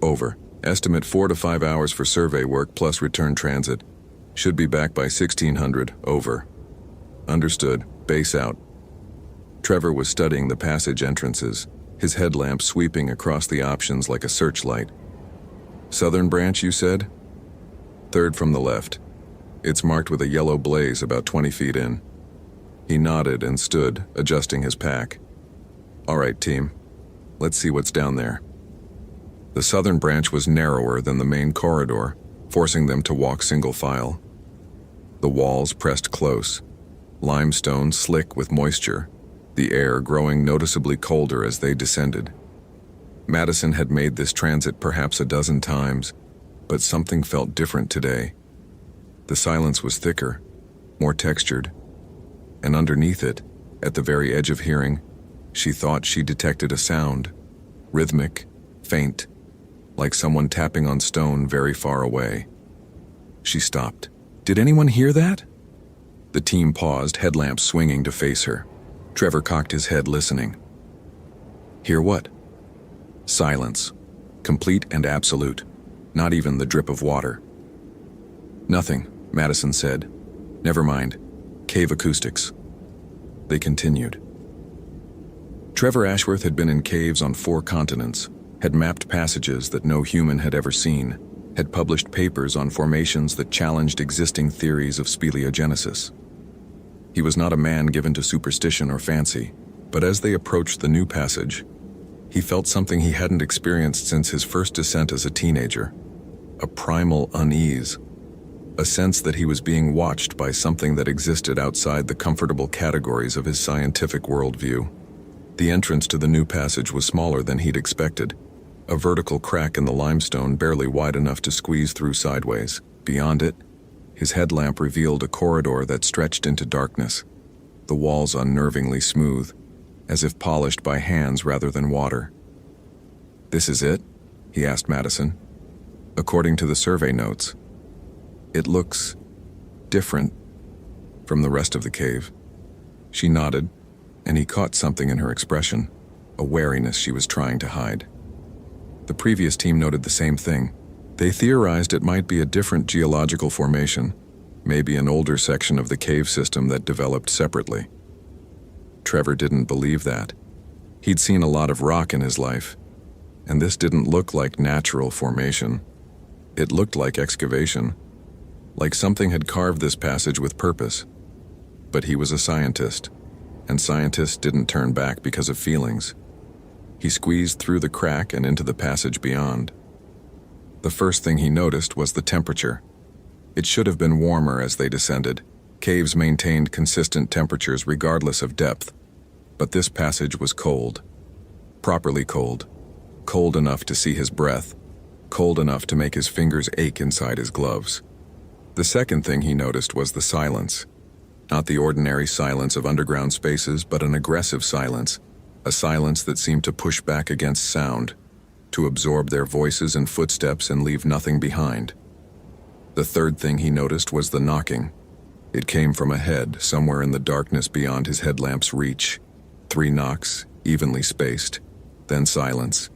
Over. Estimate 4 to 5 hours for survey work plus return transit. Should be back by 1600. Over." "Understood. Base out." Trevor was studying the passage entrances, his headlamp sweeping across the options like a searchlight. "Southern branch, you said?" "Third from the left. It's marked with a yellow blaze about 20 feet in." He nodded and stood, adjusting his pack. "All right, team. Let's see what's down there." The southern branch was narrower than the main corridor, forcing them to walk single file. The walls pressed close, limestone slick with moisture, the air growing noticeably colder as they descended. Madison had made this transit perhaps a dozen times, but something felt different today. The silence was thicker, more textured, and underneath it, at the very edge of hearing, she thought she detected a sound, rhythmic, faint, like someone tapping on stone very far away. She stopped. "Did anyone hear that?" The team paused, headlamps swinging to face her. Trevor cocked his head, listening. "Hear what?" Silence, complete and absolute, not even the drip of water. "Nothing," Madison said. "Never mind. Cave acoustics." They continued. Trevor Ashworth had been in caves on 4 continents, had mapped passages that no human had ever seen, had published papers on formations that challenged existing theories of speleogenesis. He was not a man given to superstition or fancy, but as they approached the new passage, he felt something he hadn't experienced since his first descent as a teenager, a primal unease, a sense that he was being watched by something that existed outside the comfortable categories of his scientific worldview. The entrance to the new passage was smaller than he'd expected, a vertical crack in the limestone barely wide enough to squeeze through sideways. Beyond it, his headlamp revealed a corridor that stretched into darkness, the walls unnervingly smooth, as if polished by hands rather than water. "This is it?" he asked Madison. "According to the survey notes, it looks different from the rest of the cave." She nodded, and he caught something in her expression, a wariness she was trying to hide. The previous team noted the same thing. They theorized it might be a different geological formation, maybe an older section of the cave system that developed separately. Trevor didn't believe that. He'd seen a lot of rock in his life, and this didn't look like natural formation. It looked like excavation, like something had carved this passage with purpose. But he was a scientist, and scientists didn't turn back because of feelings. He squeezed through the crack and into the passage beyond. The first thing he noticed was the temperature. It should have been warmer as they descended. Caves maintained consistent temperatures regardless of depth, but this passage was cold. Properly cold. Cold enough to see his breath. Cold enough to make his fingers ache inside his gloves. The second thing he noticed was the silence. Not the ordinary silence of underground spaces, but an aggressive silence. A silence that seemed to push back against sound, to absorb their voices and footsteps and leave nothing behind. The third thing he noticed was the knocking. It came from ahead, somewhere in the darkness beyond his headlamp's reach. 3 knocks, evenly spaced, then silence,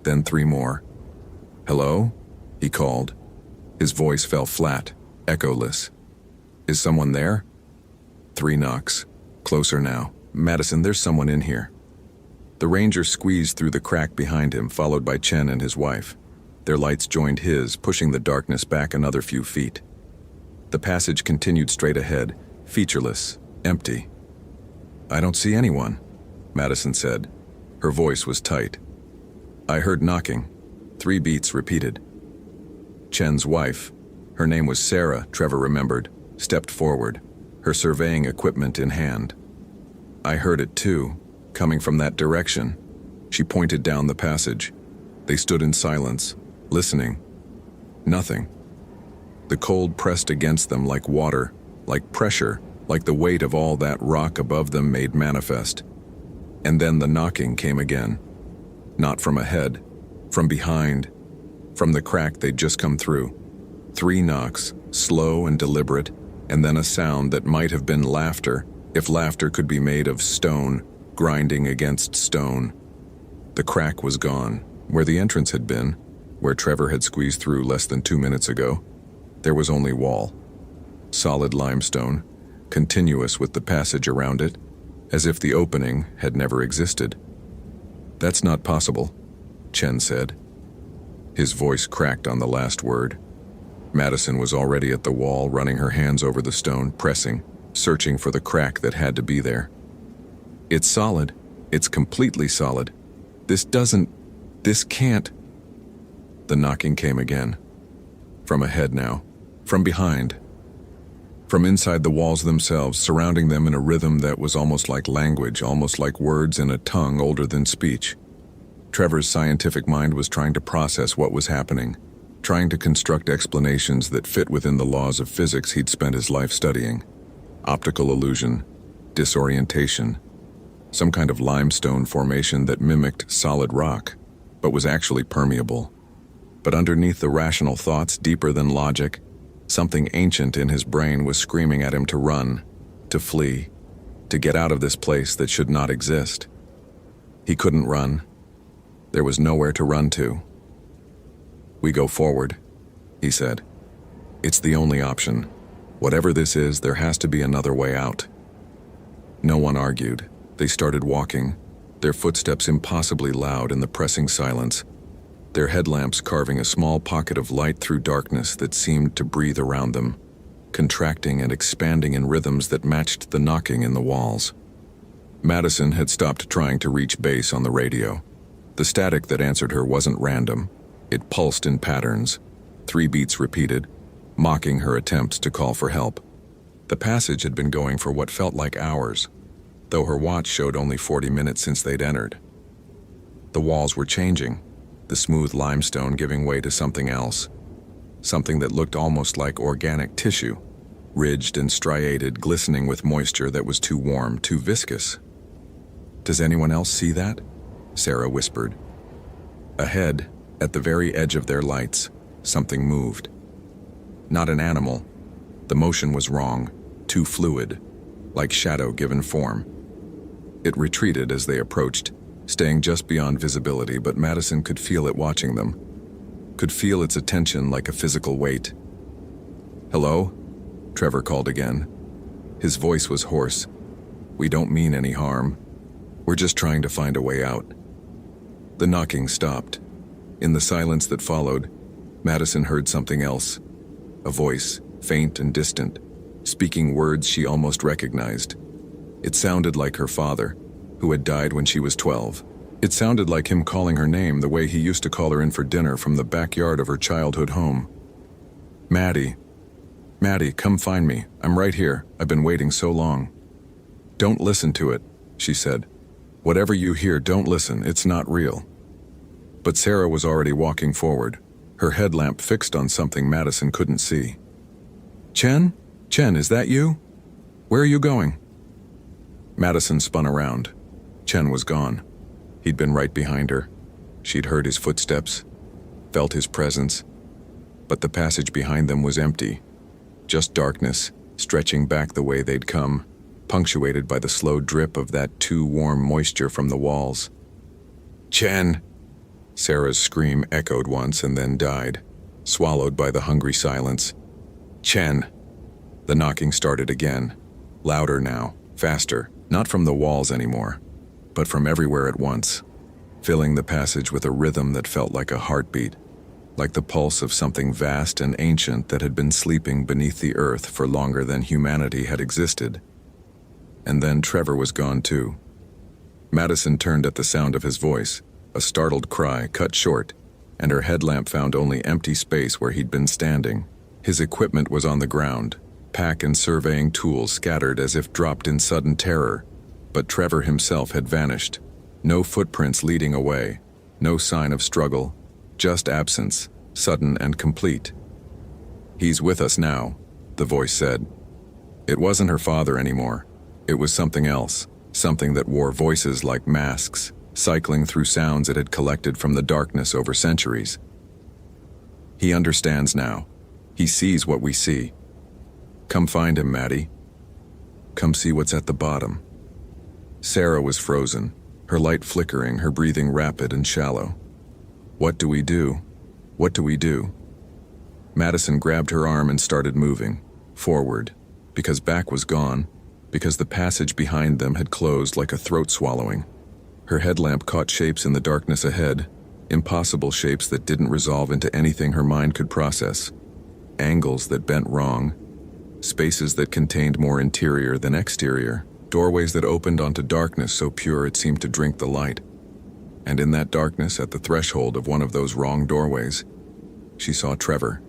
then 3 more. "Hello?" he called. His voice fell flat, echoless. "Is someone there?" 3 knocks. Closer now. "Madison, there's someone in here." The ranger squeezed through the crack behind him, followed by Chen and his wife. Their lights joined his, pushing the darkness back another few feet. The passage continued straight ahead, featureless, empty. "I don't see anyone," Madison said. Her voice was tight. "I heard knocking." 3 beats repeated. Chen's wife, her name was Sarah, Trevor remembered, stepped forward, her surveying equipment in hand. "I heard it too, coming from that direction." She pointed down the passage. They stood in silence, listening. Nothing. The cold pressed against them like water, like pressure, like the weight of all that rock above them made manifest. And then the knocking came again. Not from ahead, from behind, from the crack they'd just come through. 3 knocks, slow and deliberate, and then a sound that might have been laughter, if laughter could be made of stone, grinding against stone. The crack was gone. Where the entrance had been, where Trevor had squeezed through less than 2 minutes ago, there was only wall. Solid limestone, continuous with the passage around it, as if the opening had never existed. "That's not possible," Chen said. His voice cracked on the last word. Madison was already at the wall, running her hands over the stone, pressing, searching for the crack that had to be there. "It's solid. It's completely solid. This can't." The knocking came again. From ahead now. From behind. From inside the walls themselves, surrounding them in a rhythm that was almost like language, almost like words in a tongue older than speech. Trevor's scientific mind was trying to process what was happening, trying to construct explanations that fit within the laws of physics he'd spent his life studying. Optical illusion, disorientation, some kind of limestone formation that mimicked solid rock, but was actually permeable. But underneath the rational thoughts, deeper than logic, something ancient in his brain was screaming at him to run, to flee, to get out of this place that should not exist. He couldn't run. There was nowhere to run to. "We go forward," he said. "It's the only option. Whatever this is, there has to be another way out." No one argued. They started walking, their footsteps impossibly loud in the pressing silence, their headlamps carving a small pocket of light through darkness that seemed to breathe around them, contracting and expanding in rhythms that matched the knocking in the walls. Madison had stopped trying to reach base on the radio. The static that answered her wasn't random. It pulsed in patterns, 3 beats repeated, mocking her attempts to call for help. The passage had been going for what felt like hours. though her watch showed only 40 minutes since they'd entered. The walls were changing, the smooth limestone giving way to something else, something that looked almost like organic tissue, ridged and striated, glistening with moisture that was too warm, too viscous. "Does anyone else see that?" Sarah whispered. Ahead, at the very edge of their lights, something moved. Not an animal. The motion was wrong, too fluid, like shadow given form. It retreated as they approached, staying just beyond visibility, but Madison could feel it watching them, could feel its attention like a physical weight. "Hello?" Trevor called again. His voice was hoarse. "We don't mean any harm. We're just trying to find a way out." The knocking stopped. In the silence that followed, Madison heard something else. A voice, faint and distant, speaking words she almost recognized. It sounded like her father, who had died when she was 12. It sounded like him calling her name the way he used to call her in for dinner from the backyard of her childhood home. "Maddie. Maddie, come find me. I'm right here. I've been waiting so long." "Don't listen to it," she said. "Whatever you hear, don't listen. It's not real." But Sarah was already walking forward, her headlamp fixed on something Madison couldn't see. "Chen? Chen, is that you? Where are you going?" Madison spun around. Chen was gone. He'd been right behind her. She'd heard his footsteps, felt his presence, but the passage behind them was empty. Just darkness, stretching back the way they'd come, punctuated by the slow drip of that too warm moisture from the walls. "Chen!" Sarah's scream echoed once and then died, swallowed by the hungry silence. "Chen!" The knocking started again, louder now, faster, not from the walls anymore, but from everywhere at once, filling the passage with a rhythm that felt like a heartbeat, like the pulse of something vast and ancient that had been sleeping beneath the earth for longer than humanity had existed. And then Trevor was gone too. Madison turned at the sound of his voice, a startled cry cut short, and her headlamp found only empty space where he'd been standing. His equipment was on the ground, pack and surveying tools scattered as if dropped in sudden terror, but Trevor himself had vanished. No footprints leading away, no sign of struggle, just absence, sudden and complete. "He's with us now," the voice said. It wasn't her father anymore. It was something else, something that wore voices like masks, cycling through sounds it had collected from the darkness over centuries. "He understands now. He sees what we see. Come find him, Maddie. Come see what's at the bottom." Sarah was frozen, her light flickering, her breathing rapid and shallow. "What do we do? What do we do?" Madison grabbed her arm and started moving, forward, because back was gone, because the passage behind them had closed like a throat swallowing. Her headlamp caught shapes in the darkness ahead, impossible shapes that didn't resolve into anything her mind could process. Angles that bent wrong, spaces that contained more interior than exterior, doorways that opened onto darkness so pure it seemed to drink the light. And in that darkness, at the threshold of one of those wrong doorways, she saw Trevor.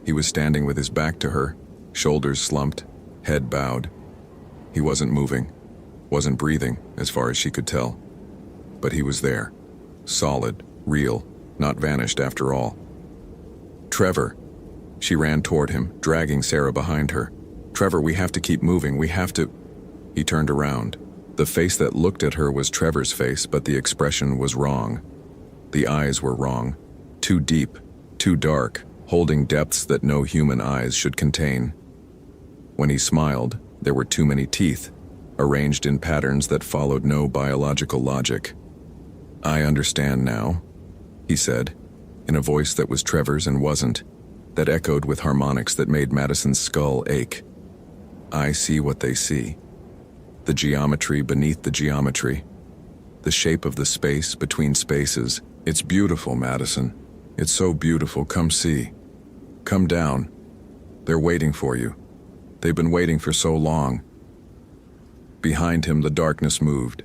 He was standing with his back to her, shoulders slumped, head bowed. He wasn't moving, wasn't breathing, as far as she could tell. But he was there, solid, real, not vanished after all. "Trevor!" She ran toward him, dragging Sarah behind her. "Trevor, we have to keep moving, we have to—" He turned around. The face that looked at her was Trevor's face, but the expression was wrong. The eyes were wrong. Too deep, too dark, holding depths that no human eyes should contain. When he smiled, there were too many teeth, arranged in patterns that followed no biological logic. "I understand now," he said, in a voice that was Trevor's and wasn't, that echoed with harmonics that made Madison's skull ache. "I see what they see. The geometry beneath the geometry. The shape of the space between spaces. It's beautiful, Madison. It's so beautiful. Come see. Come down. They're waiting for you. They've been waiting for so long." Behind him, the darkness moved.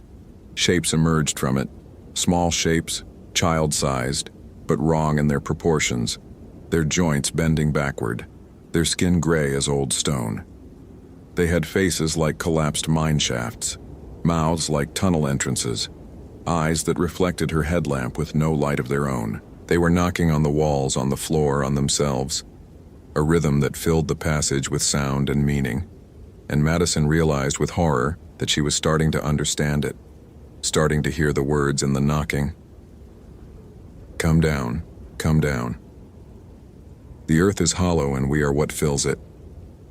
Shapes emerged from it. Small shapes, child-sized, but wrong in their proportions. Their joints bending backward. Their skin gray as old stone. They had faces like collapsed mine shafts. Mouths like tunnel entrances, eyes that reflected her headlamp with no light of their own. They were knocking on the walls, on the floor, on themselves, a rhythm that filled the passage with sound and meaning, and Madison realized with horror that she was starting to understand it, starting to hear the words in the knocking. Come down, come down. The earth is hollow and we are what fills it.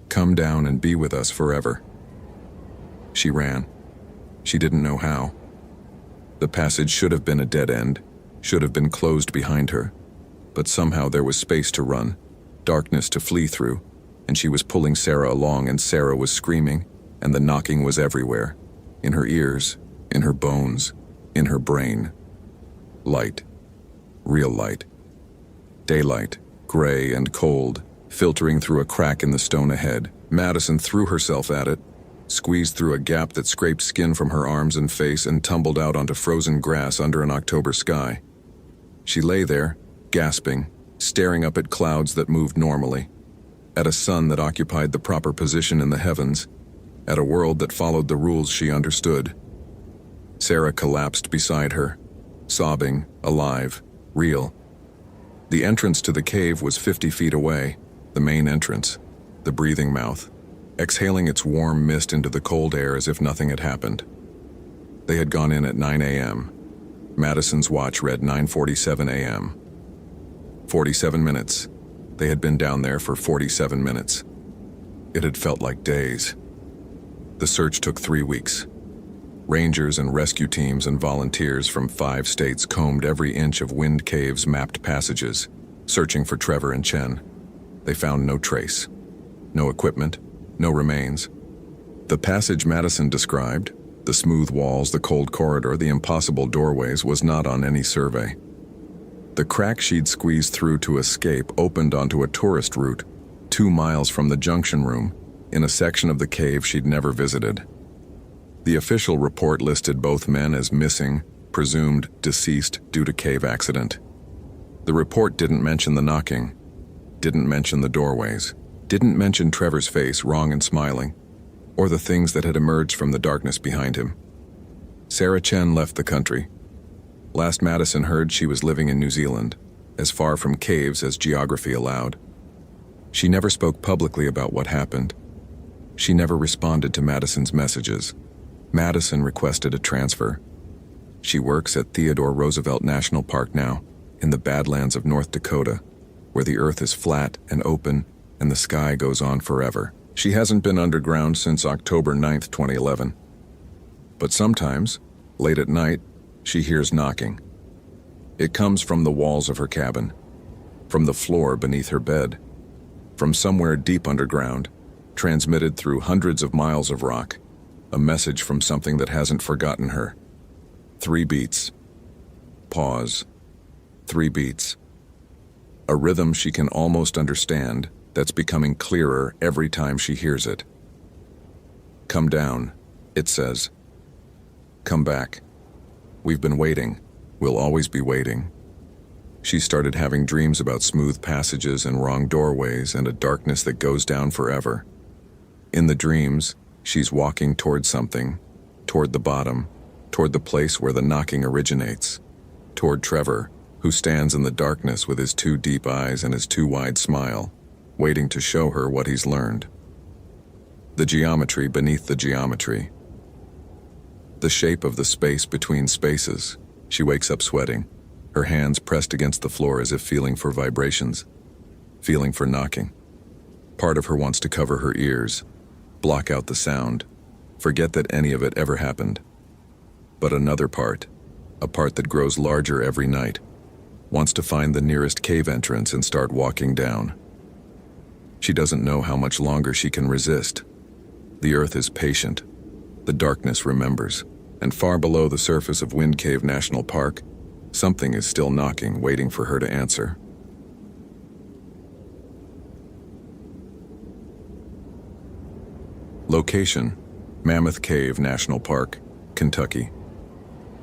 Come down and be with us forever. She ran. She didn't know how. The passage should have been a dead end, should have been closed behind her, but somehow there was space to run, darkness to flee through, and she was pulling Sarah along, and Sarah was screaming, and the knocking was everywhere, in her ears, in her bones, in her brain. Light. Real light. Daylight, gray and cold, filtering through a crack in the stone ahead. Madison threw herself at it, squeezed through a gap that scraped skin from her arms and face and tumbled out onto frozen grass under an October sky. She lay there, gasping, staring up at clouds that moved normally, at a sun that occupied the proper position in the heavens, at a world that followed the rules she understood. Sarah collapsed beside her, sobbing, alive, real. The entrance to the cave was 50 feet away, the main entrance, the breathing mouth, exhaling its warm mist into the cold air as if nothing had happened. They had gone in at 9 a.m. Madison's watch read 9:47 a.m. 47 minutes. They had been down there for 47 minutes. It had felt like days. The search took 3 weeks. Rangers and rescue teams and volunteers from 5 states combed every inch of Wind Cave's mapped passages, searching for Trevor and Chen. They found no trace, no equipment, no remains. The passage Madison described, the smooth walls, the cold corridor, the impossible doorways, was not on any survey. The crack she'd squeezed through to escape opened onto a tourist route, 2 miles from the junction room, in a section of the cave she'd never visited. The official report listed both men as missing, presumed deceased due to cave accident. The report didn't mention the knocking, didn't mention the doorways, didn't mention Trevor's face, wrong and smiling, or the things that had emerged from the darkness behind him. Sarah Chen left the country. Last Madison heard, she was living in New Zealand, as far from caves as geography allowed. She never spoke publicly about what happened. She never responded to Madison's messages. Madison requested a transfer. She works at Theodore Roosevelt National Park now, in the Badlands of North Dakota, where the earth is flat and open and the sky goes on forever. She hasn't been underground since October 9th, 2011. But sometimes, late at night, she hears knocking. It comes from the walls of her cabin, from the floor beneath her bed, from somewhere deep underground, transmitted through hundreds of miles of rock, a message from something that hasn't forgotten her. 3 beats. Pause. 3 beats. A rhythm she can almost understand, that's becoming clearer every time she hears it. Come down, it says. Come back. We've been waiting. We'll always be waiting. She started having dreams about smooth passages and wrong doorways and a darkness that goes down forever. In the dreams, she's walking toward something, toward the bottom, toward the place where the knocking originates, toward Trevor, who stands in the darkness with his 2 deep eyes and his too wide smile, waiting to show her what he's learned. The geometry beneath the geometry. The shape of the space between spaces. She wakes up sweating, her hands pressed against the floor as if feeling for vibrations, feeling for knocking. Part of her wants to cover her ears, block out the sound, forget that any of it ever happened. But another part, a part that grows larger every night, wants to find the nearest cave entrance and start walking down. She doesn't know how much longer she can resist. The earth is patient. The darkness remembers. And far below the surface of Wind Cave National Park, something is still knocking, waiting for her to answer. Location: Mammoth Cave National Park, Kentucky.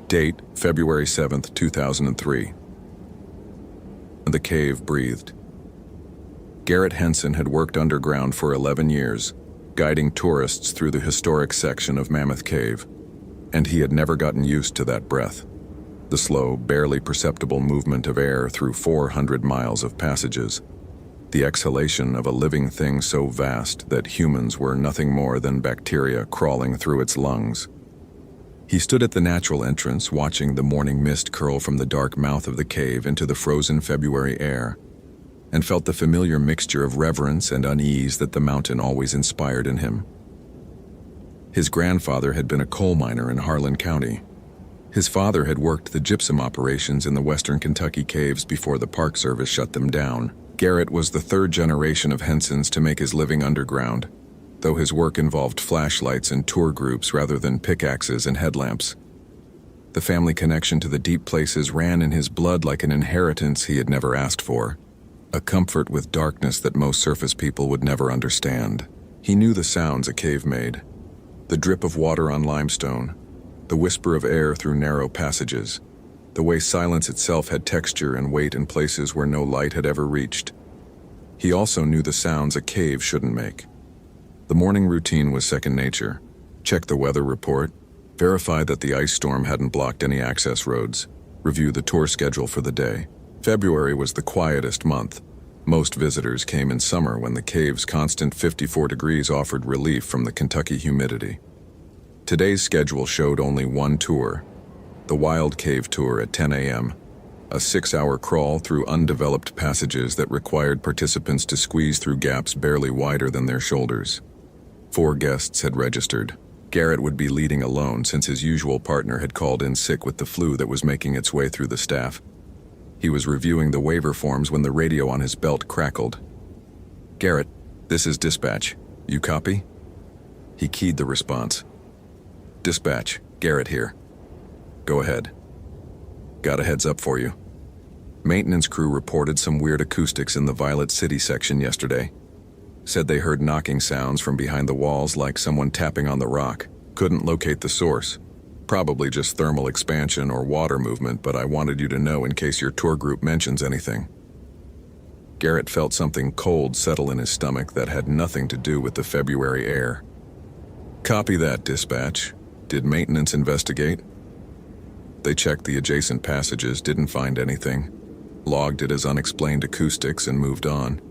Date: February 7th, 2003. The cave breathed. Garrett Henson had worked underground for 11 years, guiding tourists through the historic section of Mammoth Cave, And he had never gotten used to that breath. The slow, barely perceptible movement of air through 400 miles of passages. The exhalation of a living thing so vast that humans were nothing more than bacteria crawling through its lungs. He stood at the natural entrance, watching the morning mist curl from the dark mouth of the cave into the frozen February air, and felt the familiar mixture of reverence and unease that the mountain always inspired in him. His grandfather had been a coal miner in Harlan County. His father had worked the gypsum operations in the western Kentucky caves before the Park Service shut them down. Garrett was the third generation of Hensons to make his living underground, though his work involved flashlights and tour groups rather than pickaxes and headlamps. The family connection to the deep places ran in his blood like an inheritance he had never asked for, a comfort with darkness that most surface people would never understand. He knew the sounds a cave made, the drip of water on limestone, the whisper of air through narrow passages, the way silence itself had texture and weight in places where no light had ever reached. He also knew the sounds a cave shouldn't make. The morning routine was second nature. Check the weather report, verify that the ice storm hadn't blocked any access roads, review the tour schedule for the day. February was the quietest month. Most visitors came in summer when the cave's constant 54 degrees offered relief from the Kentucky humidity. Today's schedule showed only one tour, the Wild Cave Tour at 10 a.m., a 6-hour crawl through undeveloped passages that required participants to squeeze through gaps barely wider than their shoulders. 4 guests had registered. Garrett would be leading alone since his usual partner had called in sick with the flu that was making its way through the staff. He was reviewing the waiver forms when the radio on his belt crackled. "Garrett, this is dispatch. You copy?" He keyed the response. "Dispatch, Garrett here. Go ahead. Got a heads up for you. Maintenance crew reported some weird acoustics in the Violet City section yesterday. Said they heard knocking sounds from behind the walls like someone tapping on the rock. Couldn't locate the source. Probably just thermal expansion or water movement, but I wanted you to know in case your tour group mentions anything." Garrett felt something cold settle in his stomach that had nothing to do with the February air. "Copy that, dispatch. Did maintenance investigate?" They checked the adjacent passages, didn't find anything, logged it as unexplained acoustics, and moved on.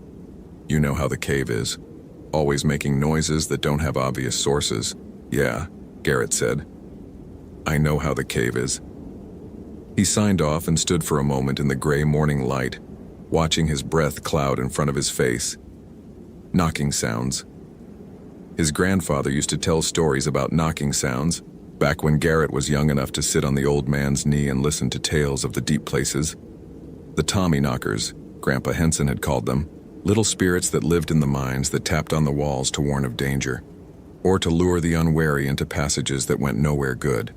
"You know how the cave is. Always making noises that don't have obvious sources." "Yeah," Garrett said. "I know how the cave is." He signed off and stood for a moment in the gray morning light, watching his breath cloud in front of his face. Knocking sounds. His grandfather used to tell stories about knocking sounds, back when Garrett was young enough to sit on the old man's knee and listen to tales of the deep places. The Tommy knockers, Grandpa Henson had called them, little spirits that lived in the mines that tapped on the walls to warn of danger, or to lure the unwary into passages that went nowhere good.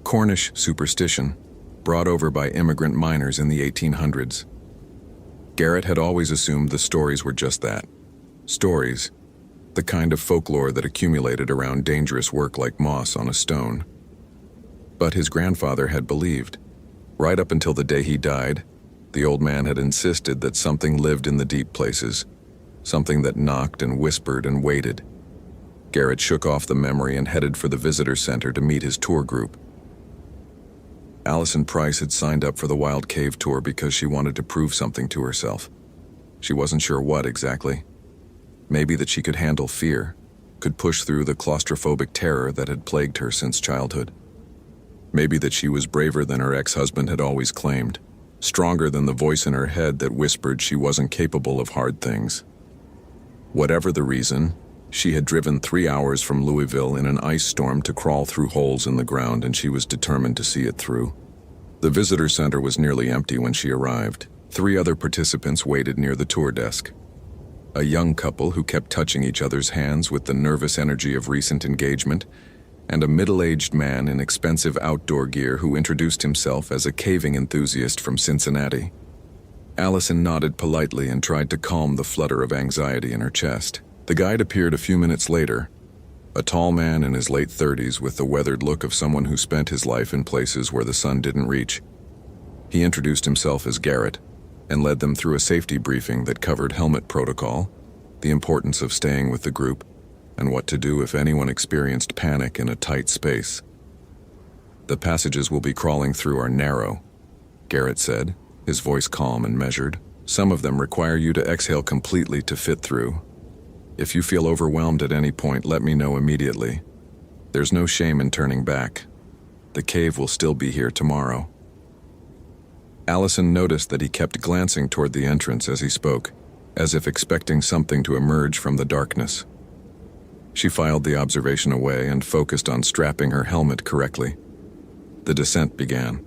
Cornish superstition, brought over by immigrant miners in the 1800s. Garrett had always assumed the stories were just that. Stories, the kind of folklore that accumulated around dangerous work like moss on a stone. But his grandfather had believed. Right up until the day he died, the old man had insisted that something lived in the deep places, something that knocked and whispered and waited. Garrett shook off the memory and headed for the visitor center to meet his tour group. Allison Price had signed up for the Wild Cave Tour because she wanted to prove something to herself. She wasn't sure what exactly. Maybe that she could handle fear, could push through the claustrophobic terror that had plagued her since childhood. Maybe that she was braver than her ex-husband had always claimed, stronger than the voice in her head that whispered she wasn't capable of hard things. Whatever the reason, she had driven 3 hours from Louisville in an ice storm to crawl through holes in the ground, and she was determined to see it through. The visitor center was nearly empty when she arrived. 3 other participants waited near the tour desk. A young couple who kept touching each other's hands with the nervous energy of recent engagement, and a middle-aged man in expensive outdoor gear who introduced himself as a caving enthusiast from Cincinnati. Allison nodded politely and tried to calm the flutter of anxiety in her chest. The guide appeared a few minutes later, a tall man in his late 30s with the weathered look of someone who spent his life in places where the sun didn't reach. He introduced himself as Garrett and led them through a safety briefing that covered helmet protocol, the importance of staying with the group, and what to do if anyone experienced panic in a tight space. The passages we'll be crawling through are narrow, Garrett said, his voice calm and measured. Some of them require you to exhale completely to fit through. If you feel overwhelmed at any point, let me know immediately. There's no shame in turning back. The cave will still be here tomorrow. Allison noticed that he kept glancing toward the entrance as he spoke, as if expecting something to emerge from the darkness. She filed the observation away and focused on strapping her helmet correctly. The descent began.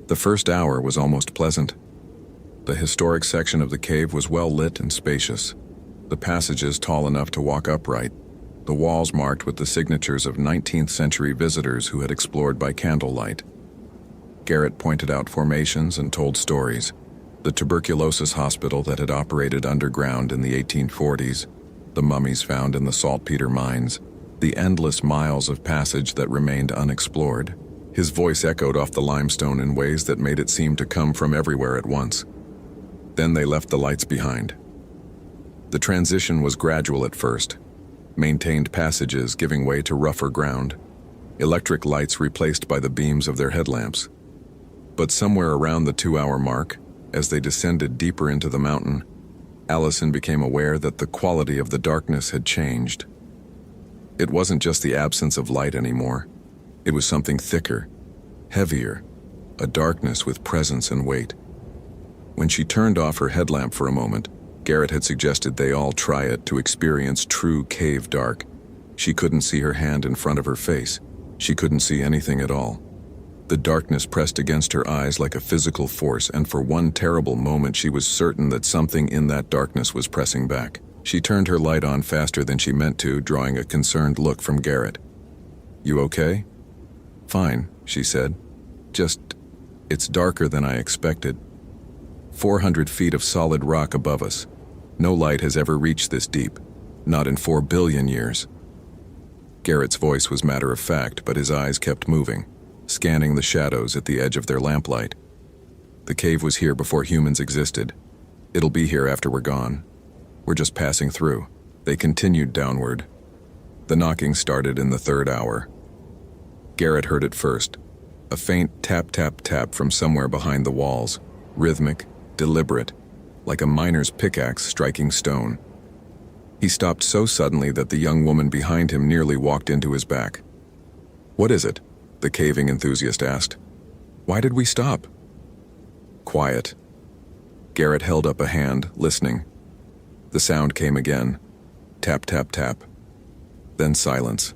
The first hour was almost pleasant. The historic section of the cave was well lit and spacious. The passages tall enough to walk upright, the walls marked with the signatures of 19th century visitors who had explored by candlelight. Garrett pointed out formations and told stories. The tuberculosis hospital that had operated underground in the 1840s, the mummies found in the saltpeter mines, the endless miles of passage that remained unexplored. His voice echoed off the limestone in ways that made it seem to come from everywhere at once. Then they left the lights behind. The transition was gradual at first, maintained passages giving way to rougher ground, electric lights replaced by the beams of their headlamps. But somewhere around the 2-hour mark, as they descended deeper into the mountain, Allison became aware that the quality of the darkness had changed. It wasn't just the absence of light anymore. It was something thicker, heavier, a darkness with presence and weight. When she turned off her headlamp for a moment, Garrett had suggested they all try it to experience true cave dark. She couldn't see her hand in front of her face. She couldn't see anything at all. The darkness pressed against her eyes like a physical force, and for one terrible moment she was certain that something in that darkness was pressing back. She turned her light on faster than she meant to, drawing a concerned look from Garrett. "You okay?" "Fine," she said. It's darker than I expected. 400 feet of solid rock above us. No light has ever reached this deep, not in 4 billion years. Garrett's voice was matter of fact, but his eyes kept moving, scanning the shadows at the edge of their lamplight. The cave was here before humans existed. It'll be here after we're gone. We're just passing through. They continued downward. The knocking started in the 3rd hour. Garrett heard it first, a faint tap, tap, tap from somewhere behind the walls, rhythmic, deliberate, like a miner's pickaxe striking stone. He stopped so suddenly that the young woman behind him nearly walked into his back. "What is it?" the caving enthusiast asked. "Why did we stop?" "Quiet." Garrett held up a hand, listening. The sound came again. Tap, tap, tap. Then silence.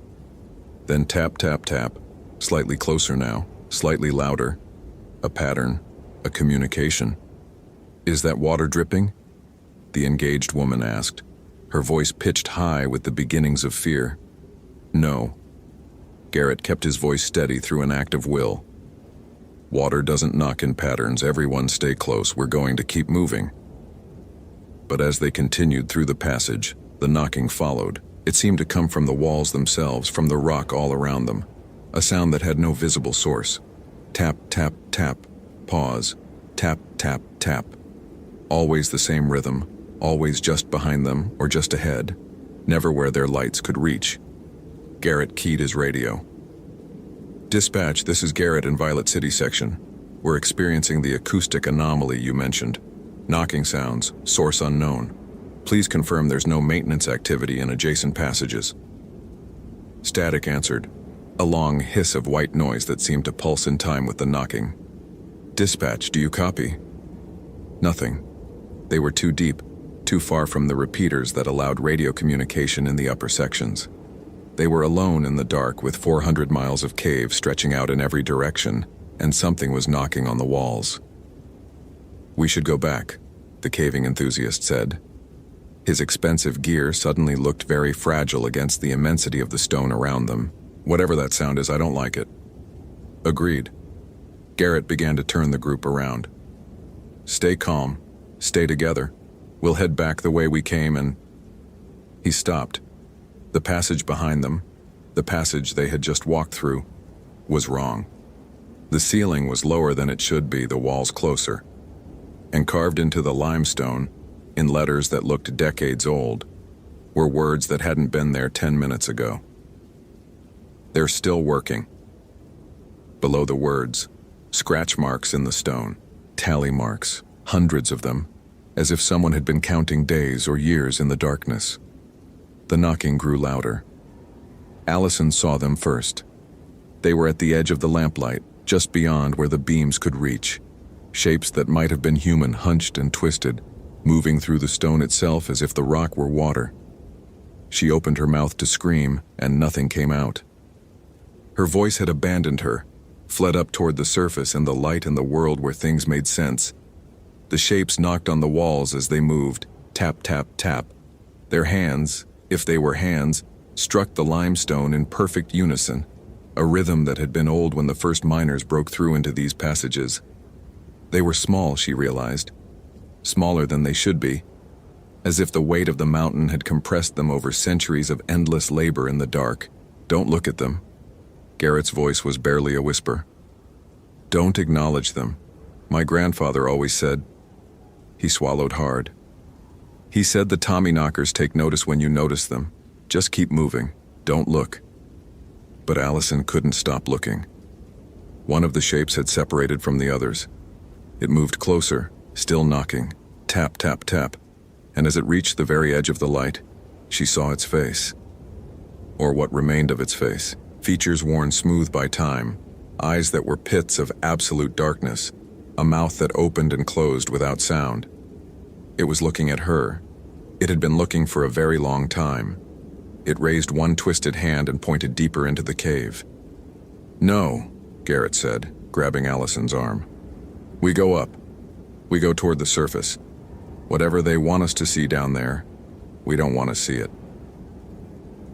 Then tap, tap, tap. Slightly closer now, slightly louder. A pattern, a communication. "Is that water dripping?" the engaged woman asked, her voice pitched high with the beginnings of fear. "No." Garrett kept his voice steady through an act of will. "Water doesn't knock in patterns. Everyone stay close. We're going to keep moving." But as they continued through the passage, the knocking followed. It seemed to come from the walls themselves, from the rock all around them. A sound that had no visible source. Tap, tap, tap. Pause. Tap, tap, tap. Always the same rhythm, always just behind them or just ahead, never where their lights could reach. Garrett keyed his radio. "Dispatch, this is Garrett in Violet City section. We're experiencing the acoustic anomaly you mentioned. Knocking sounds, source unknown. Please confirm there's no maintenance activity in adjacent passages." Static answered, a long hiss of white noise that seemed to pulse in time with the knocking. "Dispatch, do you copy?" Nothing. They were too deep, too far from the repeaters that allowed radio communication in the upper sections. They were alone in the dark with 400 miles of cave stretching out in every direction, and something was knocking on the walls. "We should go back," the caving enthusiast said. His expensive gear suddenly looked very fragile against the immensity of the stone around them. "Whatever that sound is, I don't like it." Agreed. Garrett began to turn the group around. "Stay calm. Stay together. We'll head back the way we came and—" He stopped. The passage behind them, the passage they had just walked through, was wrong. The ceiling was lower than it should be, the walls closer. And carved into the limestone, in letters that looked decades old, were words that hadn't been there 10 minutes ago. "They're still working." Below the words, scratch marks in the stone, tally marks, hundreds of them, as if someone had been counting days or years in the darkness. The knocking grew louder. Allison saw them first. They were at the edge of the lamplight, just beyond where the beams could reach. Shapes that might have been human hunched and twisted, moving through the stone itself as if the rock were water. She opened her mouth to scream, and nothing came out. Her voice had abandoned her, fled up toward the surface and the light in the world where things made sense. The shapes knocked on the walls as they moved, tap, tap, tap. Their hands, if they were hands, struck the limestone in perfect unison, a rhythm that had been old when the first miners broke through into these passages. They were small, she realized, smaller than they should be, as if the weight of the mountain had compressed them over centuries of endless labor in the dark. Don't look at them. Garrett's voice was barely a whisper. Don't acknowledge them. My grandfather always said. He swallowed hard. He said the Tommyknockers take notice when you notice them. Just keep moving. Don't look. But Allison couldn't stop looking. One of the shapes had separated from the others. It moved closer, still knocking. Tap, tap, tap. And as it reached the very edge of the light, she saw its face. Or what remained of its face. Features worn smooth by time, eyes that were pits of absolute darkness, a mouth that opened and closed without sound. It was looking at her. It had been looking for a very long time. It raised one twisted hand and pointed deeper into the cave. No, Garrett said, grabbing Allison's arm. We go up. We go toward the surface. Whatever they want us to see down there, we don't want to see it.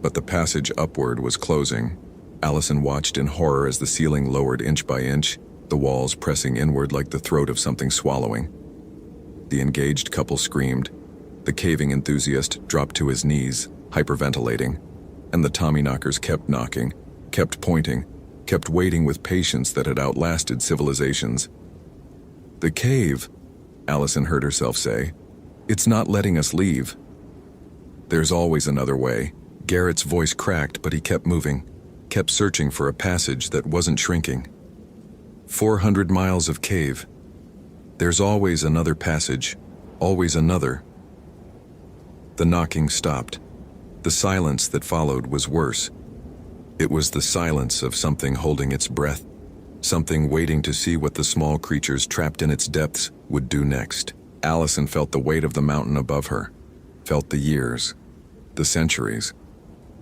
But the passage upward was closing. Allison watched in horror as the ceiling lowered inch by inch, the walls pressing inward like the throat of something swallowing. The engaged couple screamed. The caving enthusiast dropped to his knees, hyperventilating, and the Tommyknockers kept knocking, kept pointing, kept waiting with patience that had outlasted civilizations. The cave, Allison heard herself say. It's not letting us leave. There's always another way. Garrett's voice cracked, but he kept moving, kept searching for a passage that wasn't shrinking. 400 miles of cave. There's always another passage, always another. The knocking stopped. The silence that followed was worse. It was the silence of something holding its breath, something waiting to see what the small creatures trapped in its depths would do next. Allison felt the weight of the mountain above her, felt the years, the centuries,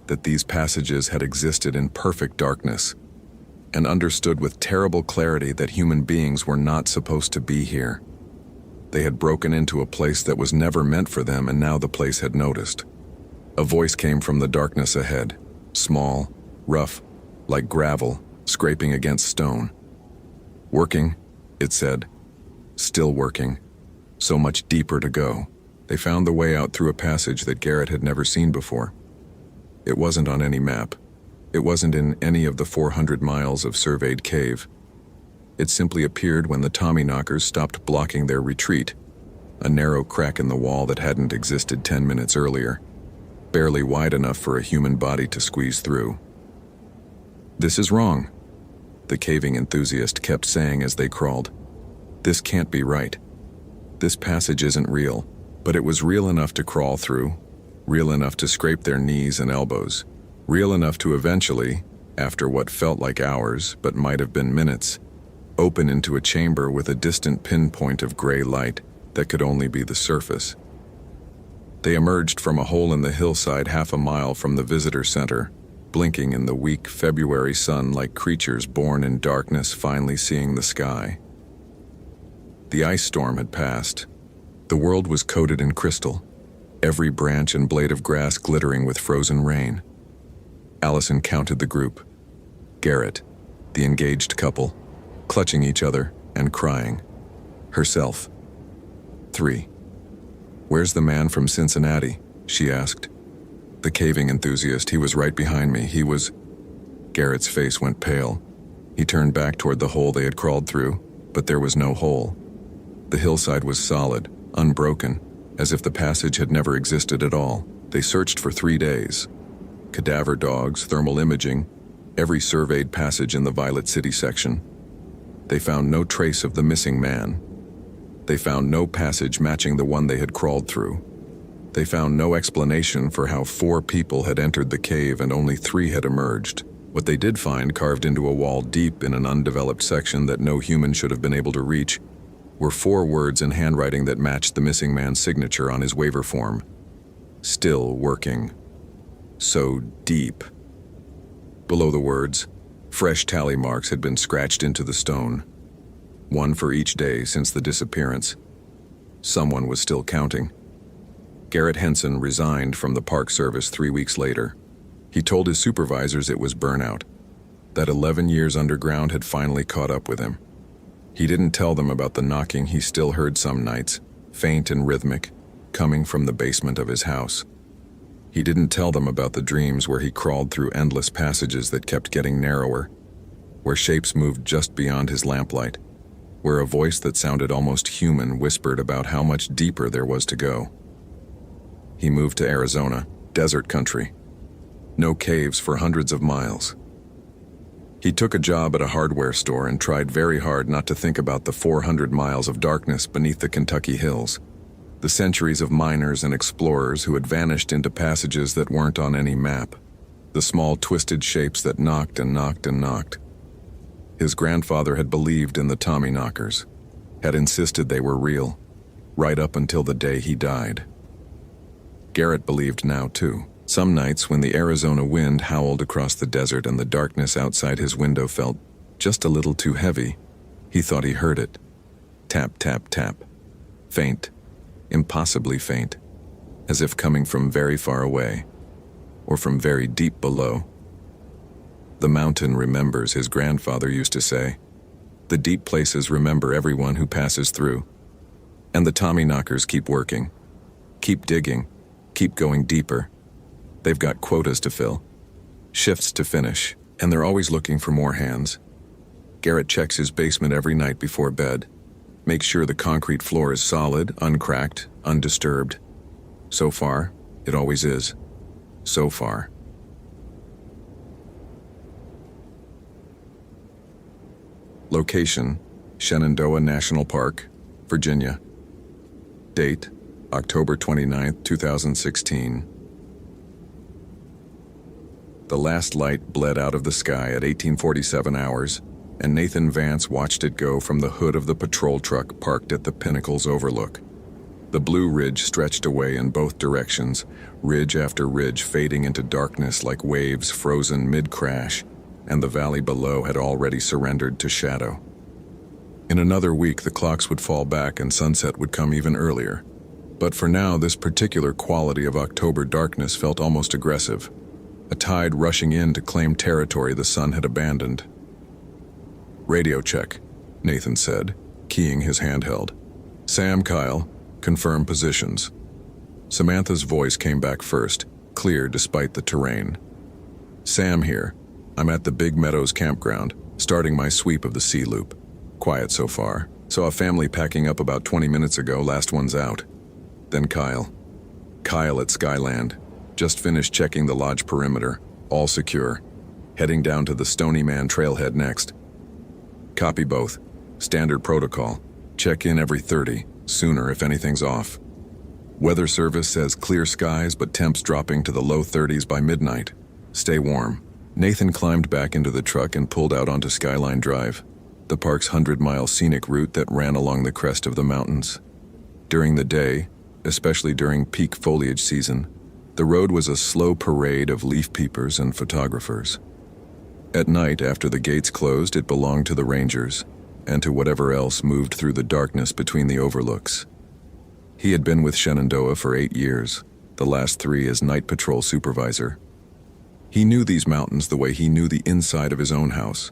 that these passages had existed in perfect darkness, and understood with terrible clarity that human beings were not supposed to be here. They had broken into a place that was never meant for them, and now the place had noticed. A voice came from the darkness ahead, small, rough, like gravel, scraping against stone. Working, it said. Still working. So much deeper to go. They found the way out through a passage that Garrett had never seen before. It wasn't on any map. It wasn't in any of the 400 miles of surveyed cave. It simply appeared when the Tommyknockers stopped blocking their retreat, a narrow crack in the wall that hadn't existed 10 minutes earlier, barely wide enough for a human body to squeeze through. This is wrong, the caving enthusiast kept saying as they crawled. This can't be right. This passage isn't real, but it was real enough to crawl through, real enough to scrape their knees and elbows, real enough to eventually, after what felt like hours but might have been minutes, open into a chamber with a distant pinpoint of gray light that could only be the surface. They emerged from a hole in the hillside half a mile from the visitor center, blinking in the weak February sun like creatures born in darkness finally seeing the sky. The ice storm had passed. The world was coated in crystal, every branch and blade of grass glittering with frozen rain. Allison counted the group. Garrett, the engaged couple, clutching each other and crying. Herself. 3. Where's the man from Cincinnati? She asked. The caving enthusiast, he was right behind me. He was... Garrett's face went pale. He turned back toward the hole they had crawled through, but there was no hole. The hillside was solid, unbroken, as if the passage had never existed at all. They searched for 3 days. Cadaver dogs, thermal imaging, every surveyed passage in the Violet City section. They found no trace of the missing man. They found no passage matching the one they had crawled through. They found no explanation for how 4 people had entered the cave and only 3 had emerged. What they did find carved into a wall deep in an undeveloped section that no human should have been able to reach were 4 words in handwriting that matched the missing man's signature on his waiver form. Still working. So deep. Below the words, fresh tally marks had been scratched into the stone. 1 for each day since the disappearance. Someone was still counting. Garrett Henson resigned from the Park Service 3 weeks later. He told his supervisors it was burnout, that 11 years underground had finally caught up with him. He didn't tell them about the knocking he still heard some nights, faint and rhythmic, coming from the basement of his house. He didn't tell them about the dreams where he crawled through endless passages that kept getting narrower, where shapes moved just beyond his lamplight, where a voice that sounded almost human whispered about how much deeper there was to go. He moved to Arizona, desert country. No caves for hundreds of miles. He took a job at a hardware store and tried very hard not to think about the 400 miles of darkness beneath the Kentucky hills, the centuries of miners and explorers who had vanished into passages that weren't on any map, the small twisted shapes that knocked and knocked and knocked. His grandfather had believed in the Tommyknockers, had insisted they were real, right up until the day he died. Garrett believed now too. Some nights when the Arizona wind howled across the desert and the darkness outside his window felt just a little too heavy, he thought he heard it. Tap, tap, tap. Faint. Impossibly faint. As if coming from very far away. Or from very deep below. The mountain remembers, his grandfather used to say. The deep places remember everyone who passes through. And the Tommyknockers keep working. Keep digging. Keep going deeper. They've got quotas to fill, shifts to finish, and they're always looking for more hands. Garrett checks his basement every night before bed, makes sure the concrete floor is solid, uncracked, undisturbed. So far, it always is. So far. Location, Shenandoah National Park, Virginia. Date, October 29, 2016. The last light bled out of the sky at 1847 hours, and Nathan Vance watched it go from the hood of the patrol truck parked at the Pinnacle's overlook. The Blue Ridge stretched away in both directions, ridge after ridge fading into darkness like waves frozen mid-crash, and the valley below had already surrendered to shadow. In another week, the clocks would fall back and sunset would come even earlier. But for now, this particular quality of October darkness felt almost aggressive. A tide rushing in to claim territory the sun had abandoned. Radio check, Nathan said, keying his handheld. Sam, Kyle, confirm positions. Samantha's voice came back first, clear despite the terrain. Sam here. I'm at the Big Meadows campground, starting my sweep of the sea loop. Quiet so far. Saw a family packing up about 20 minutes ago, last one's out. Then Kyle. Kyle at Skyland. Just finished checking the lodge perimeter, all secure. Heading down to the Stony Man trailhead next. Copy both. Standard protocol. Check in every 30, sooner if anything's off. Weather service says clear skies but temps dropping to the low 30s by midnight. Stay warm. Nathan climbed back into the truck and pulled out onto Skyline Drive, the park's 100-mile scenic route that ran along the crest of the mountains. During the day, especially during peak foliage season, the road was a slow parade of leaf peepers and photographers. At night, after the gates closed, it belonged to the rangers, and to whatever else moved through the darkness between the overlooks. He had been with Shenandoah for 8 years, the last 3 as night patrol supervisor. He knew these mountains the way he knew the inside of his own house.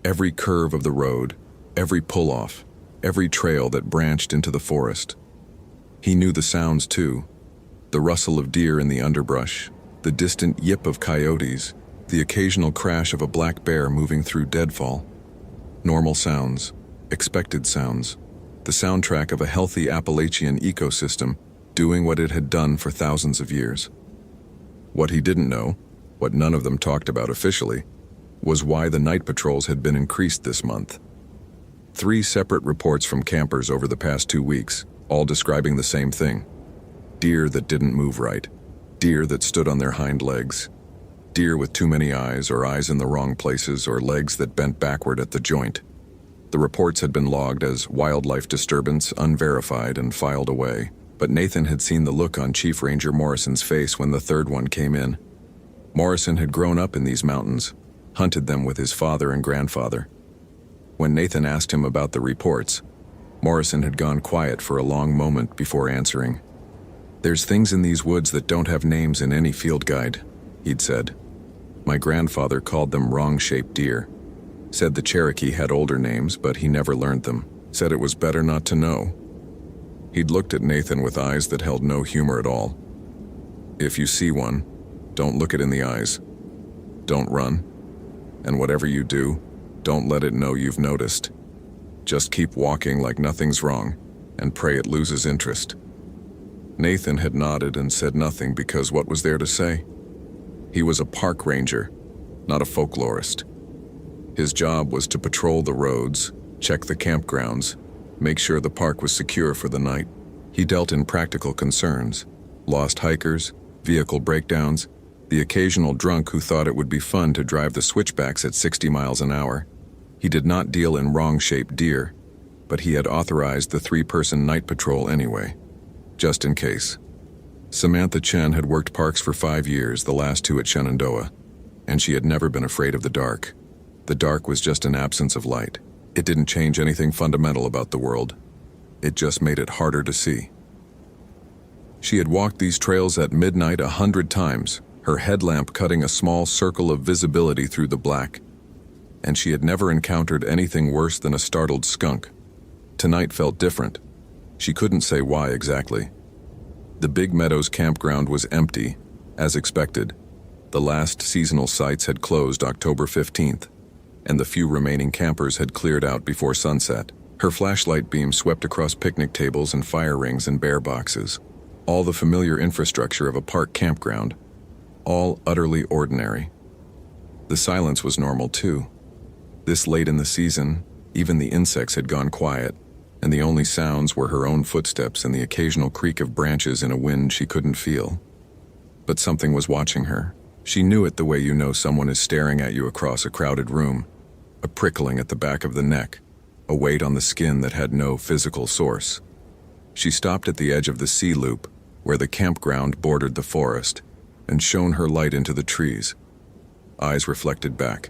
Every curve of the road, every pull-off, every trail that branched into the forest. He knew the sounds too. The rustle of deer in the underbrush, the distant yip of coyotes, the occasional crash of a black bear moving through deadfall. Normal sounds, expected sounds, the soundtrack of a healthy Appalachian ecosystem doing what it had done for thousands of years. What he didn't know, what none of them talked about officially, was why the night patrols had been increased this month. 3 separate reports from campers over the past 2 weeks, all describing the same thing. Deer that didn't move right. Deer that stood on their hind legs. Deer with too many eyes, or eyes in the wrong places, or legs that bent backward at the joint. The reports had been logged as wildlife disturbance, unverified, and filed away. But Nathan had seen the look on Chief Ranger Morrison's face when the 3rd one came in. Morrison had grown up in these mountains, hunted them with his father and grandfather. When Nathan asked him about the reports, Morrison had gone quiet for a long moment before answering. "There's things in these woods that don't have names in any field guide," he'd said. "My grandfather called them wrong-shaped deer. Said the Cherokee had older names, but he never learned them. Said it was better not to know." He'd looked at Nathan with eyes that held no humor at all. "If you see one, don't look it in the eyes. Don't run. And whatever you do, don't let it know you've noticed. Just keep walking like nothing's wrong, and pray it loses interest." Nathan had nodded and said nothing because what was there to say? He was a park ranger, not a folklorist. His job was to patrol the roads, check the campgrounds, make sure the park was secure for the night. He dealt in practical concerns: lost hikers, vehicle breakdowns, the occasional drunk who thought it would be fun to drive the switchbacks at 60 miles an hour. He did not deal in wrong-shaped deer, but he had authorized the 3-person night patrol anyway, just in case. Samantha Chen had worked parks for 5 years, the last 2 at Shenandoah, and she had never been afraid of the dark. The dark was just an absence of light. It didn't change anything fundamental about the world. It just made it harder to see. She had walked these trails at midnight 100 times, her headlamp cutting a small circle of visibility through the black, and she had never encountered anything worse than a startled skunk. Tonight felt different. She couldn't say why exactly. The Big Meadows campground was empty, as expected. The last seasonal sites had closed October 15th, and the few remaining campers had cleared out before sunset. Her flashlight beam swept across picnic tables and fire rings and bear boxes. All the familiar infrastructure of a park campground. All utterly ordinary. The silence was normal too. This late in the season, even the insects had gone quiet, and the only sounds were her own footsteps and the occasional creak of branches in a wind she couldn't feel. But something was watching her. She knew it the way you know someone is staring at you across a crowded room. A prickling at the back of the neck, a weight on the skin that had no physical source. She stopped at the edge of the sea loop, where the campground bordered the forest, and shone her light into the trees. Eyes reflected back.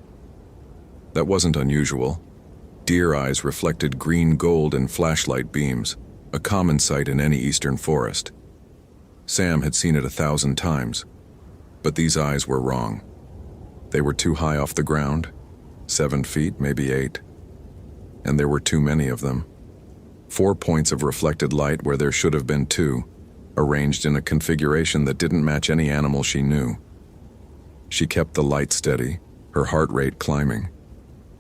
That wasn't unusual. Deer eyes reflected green gold in flashlight beams, a common sight in any eastern forest. Sam had seen it 1,000 times, but these eyes were wrong. They were too high off the ground, 7 feet, maybe 8, and there were too many of them. 4 points of reflected light where there should have been 2, arranged in a configuration that didn't match any animal she knew. She kept the light steady, her heart rate climbing.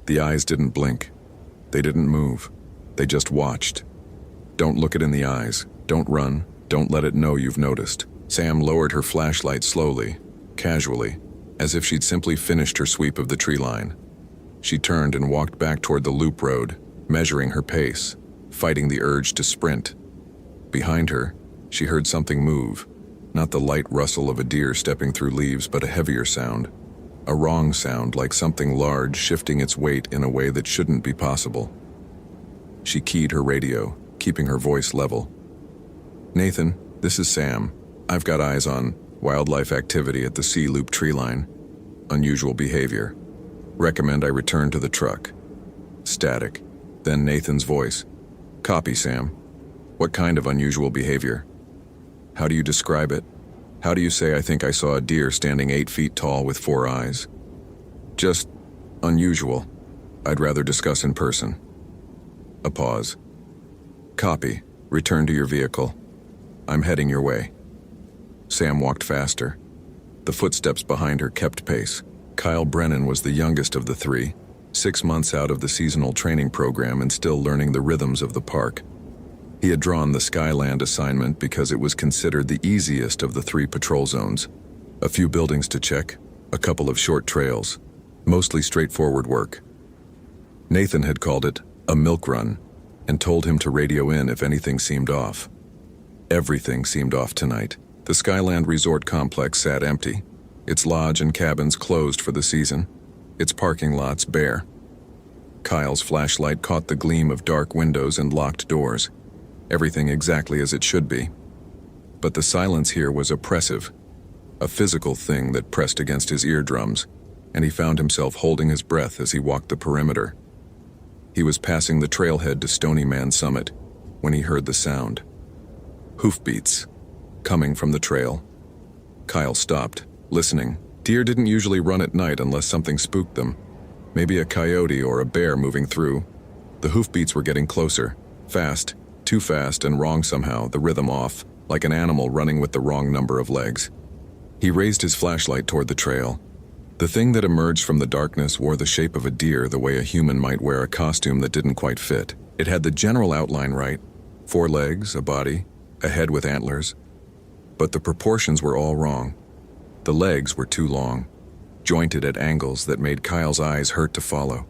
The eyes didn't blink. They didn't move. They just watched. Don't look it in the eyes. Don't run. Don't let it know you've noticed. Sam lowered her flashlight slowly, casually, as if she'd simply finished her sweep of the tree line. She turned and walked back toward the loop road, measuring her pace, fighting the urge to sprint. Behind her, she heard something move, not the light rustle of a deer stepping through leaves, but a heavier sound. A wrong sound, like something large shifting its weight in a way that shouldn't be possible. She keyed her radio, keeping her voice level. "Nathan, this is Sam. I've got eyes on wildlife activity at the sea loop tree line. Unusual behavior. Recommend I return to the truck." Static. Then Nathan's voice. "Copy, Sam. What kind of unusual behavior? How do you describe it? How do you say I think I saw a deer standing 8 feet tall with 4 eyes? Just unusual. I'd rather discuss in person." A pause. "Copy. Return to your vehicle. I'm heading your way." Sam walked faster. The footsteps behind her kept pace. Kyle Brennan was the youngest of the 3, 6 months out of the seasonal training program and still learning the rhythms of the park. He had drawn the Skyland assignment because it was considered the easiest of the 3 patrol zones. A few buildings to check, a couple of short trails, Mostly straightforward work. Nathan had called it a milk run and told him to radio in if anything seemed off. Everything seemed off tonight. The Skyland Resort complex sat empty, its lodge and cabins closed for the season, its parking lots bare. Kyle's flashlight caught the gleam of dark windows and locked doors, everything exactly as it should be. But the silence here was oppressive, a physical thing that pressed against his eardrums, and he found himself holding his breath as he walked the perimeter. He was passing the trailhead to Stony Man Summit when he heard the sound. Hoofbeats, coming from the trail. Kyle stopped, listening. Deer didn't usually run at night unless something spooked them. Maybe a coyote or a bear moving through. The hoofbeats were getting closer, fast, too fast and wrong somehow, the rhythm off, like an animal running with the wrong number of legs. He raised his flashlight toward the trail. The thing that emerged from the darkness wore the shape of a deer the way a human might wear a costume that didn't quite fit. It had the general outline right, 4 legs, a body, a head with antlers. But the proportions were all wrong. The legs were too long, jointed at angles that made Kyle's eyes hurt to follow.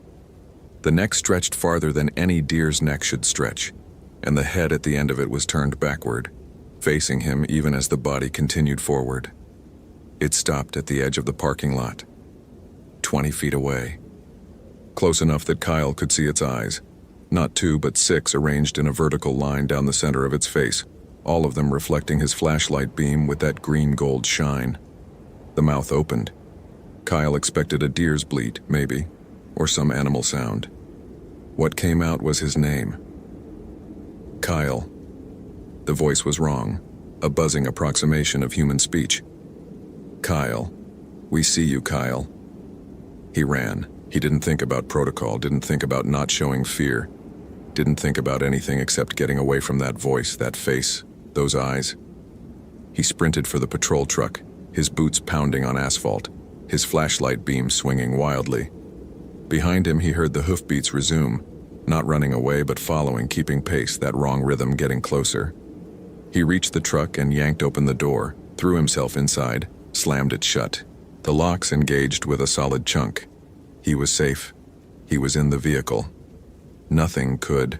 The neck stretched farther than any deer's neck should stretch, and the head at the end of it was turned backward, facing him even as the body continued forward. It stopped at the edge of the parking lot, 20 feet away. Close enough that Kyle could see its eyes, not 2 but 6 arranged in a vertical line down the center of its face, all of them reflecting his flashlight beam with that green-gold shine. The mouth opened. Kyle expected a deer's bleat, maybe, or some animal sound. What came out was his name. Kyle. The voice was wrong, a buzzing approximation of human speech. Kyle. We see you, Kyle. He ran. He didn't think about protocol, didn't think about not showing fear, didn't think about anything except getting away from that voice, that face, those eyes. He sprinted for the patrol truck, his boots pounding on asphalt, his flashlight beam swinging wildly. Behind him he heard the hoofbeats resume, not running away but following, keeping pace, that wrong rhythm getting closer. He reached the truck and yanked open the door, threw himself inside, slammed it shut. The locks engaged with a solid chunk. He was safe. He was in the vehicle. Nothing could.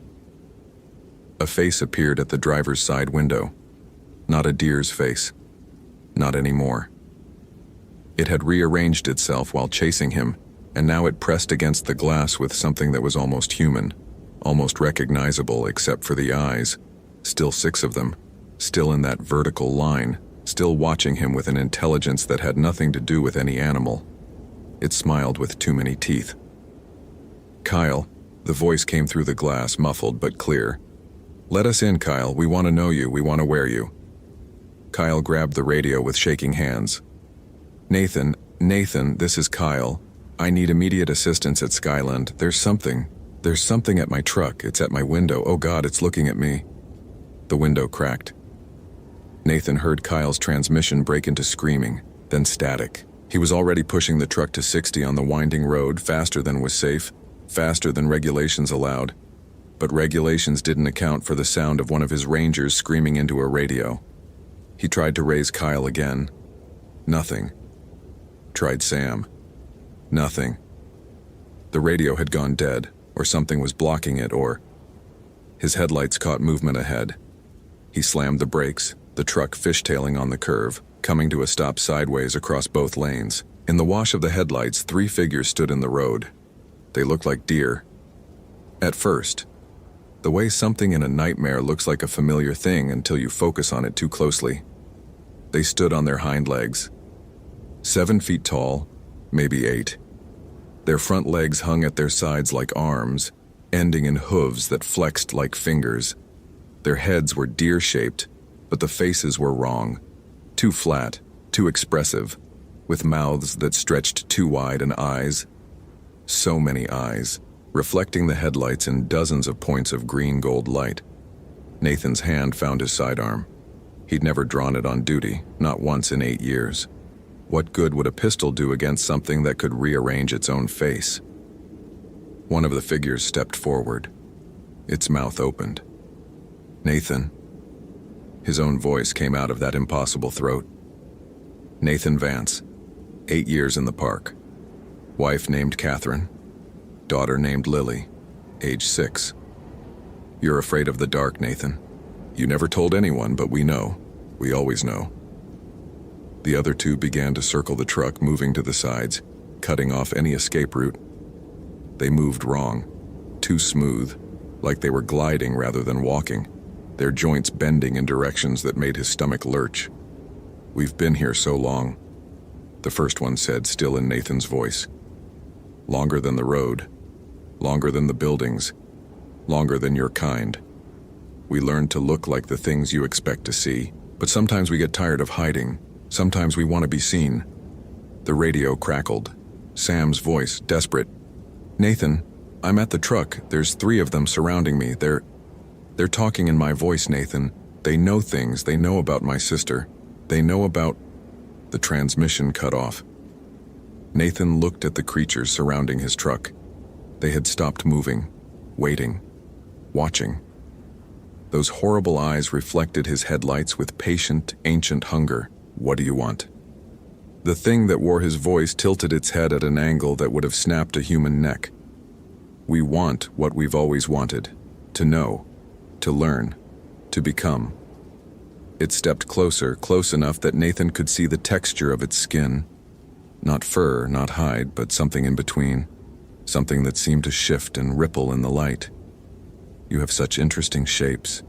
A face appeared at the driver's side window. Not a deer's face. Not anymore. It had rearranged itself while chasing him, and now it pressed against the glass with something that was almost human, almost recognizable except for the eyes. Still 6 of them, still in that vertical line, still watching him with an intelligence that had nothing to do with any animal. It smiled with too many teeth. Kyle, the voice came through the glass, muffled but clear. Let us in, Kyle. We want to know you. We want to wear you. Kyle grabbed the radio with shaking hands. Nathan, this is Kyle. I need immediate assistance at Skyland. There's something at my truck. It's at my window. Oh God, it's looking at me. The window cracked. Nathan heard Kyle's transmission break into screaming, then static. He was already pushing the truck to 60 on the winding road, faster than was safe, faster than regulations allowed. But regulations didn't account for the sound of one of his rangers screaming into a radio. He tried to raise Kyle again. Nothing. Tried Sam. Nothing. The radio had gone dead, or something was blocking it, or... His headlights caught movement ahead. He slammed the brakes, the truck fishtailing on the curve, coming to a stop sideways across both lanes. In the wash of the headlights, 3 figures stood in the road. They looked like deer. At first. The way something in a nightmare looks like a familiar thing until you focus on it too closely. They stood on their hind legs. 7 feet tall, maybe 8. Their front legs hung at their sides like arms, ending in hooves that flexed like fingers. Their heads were deer-shaped, but the faces were wrong. Too flat, too expressive, with mouths that stretched too wide and eyes. So many eyes, reflecting the headlights in dozens of points of green-gold light. Nathan's hand found his sidearm. He'd never drawn it on duty, not once in 8 years. What good would a pistol do against something that could rearrange its own face? One of the figures stepped forward. Its mouth opened. Nathan. His own voice came out of that impossible throat. Nathan Vance, 8 years in the park. Wife named Catherine. Daughter named Lily, age 6. You're afraid of the dark, Nathan. You never told anyone, but we know. We always know. The other two began to circle the truck, moving to the sides, cutting off any escape route. They moved wrong, too smooth, like they were gliding rather than walking, their joints bending in directions that made his stomach lurch. We've been here so long, the first one said, still in Nathan's voice. Longer than the road, longer than the buildings, longer than your kind. We learned to look like the things you expect to see, but sometimes we get tired of hiding. Sometimes we want to be seen. The radio crackled. Sam's voice, desperate. Nathan, I'm at the truck. There's 3 of them surrounding me. They're talking in my voice, Nathan. They know things. They know about my sister. They know about... The transmission cut off. Nathan looked at the creatures surrounding his truck. They had stopped moving, waiting, watching. Those horrible eyes reflected his headlights with patient, ancient hunger. What do you want? The thing that wore his voice tilted its head at an angle that would have snapped a human neck. We want what we've always wanted. To know, to learn, to become. It stepped closer, close enough that Nathan could see the texture of its skin. Not fur, not hide, but something in between. Something that seemed to shift and ripple in the light. You have such interesting shapes,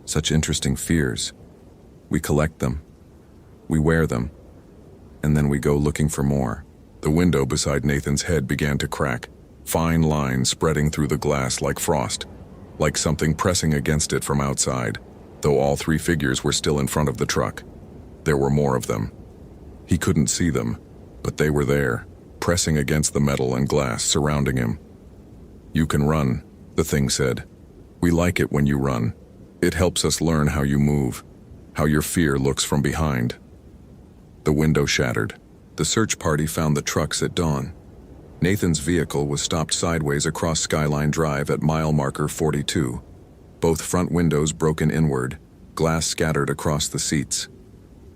such interesting fears. We collect them. We wear them, and then we go looking for more. The window beside Nathan's head began to crack, fine lines spreading through the glass like frost, like something pressing against it from outside, though all 3 figures were still in front of the truck. There were more of them. He couldn't see them, but they were there, pressing against the metal and glass surrounding him. You can run, the thing said. We like it when you run. It helps us learn how you move, how your fear looks from behind. The window shattered. The search party found the trucks at dawn. Nathan's vehicle was stopped sideways across Skyline Drive at mile marker 42. Both front windows broken inward, glass scattered across the seats.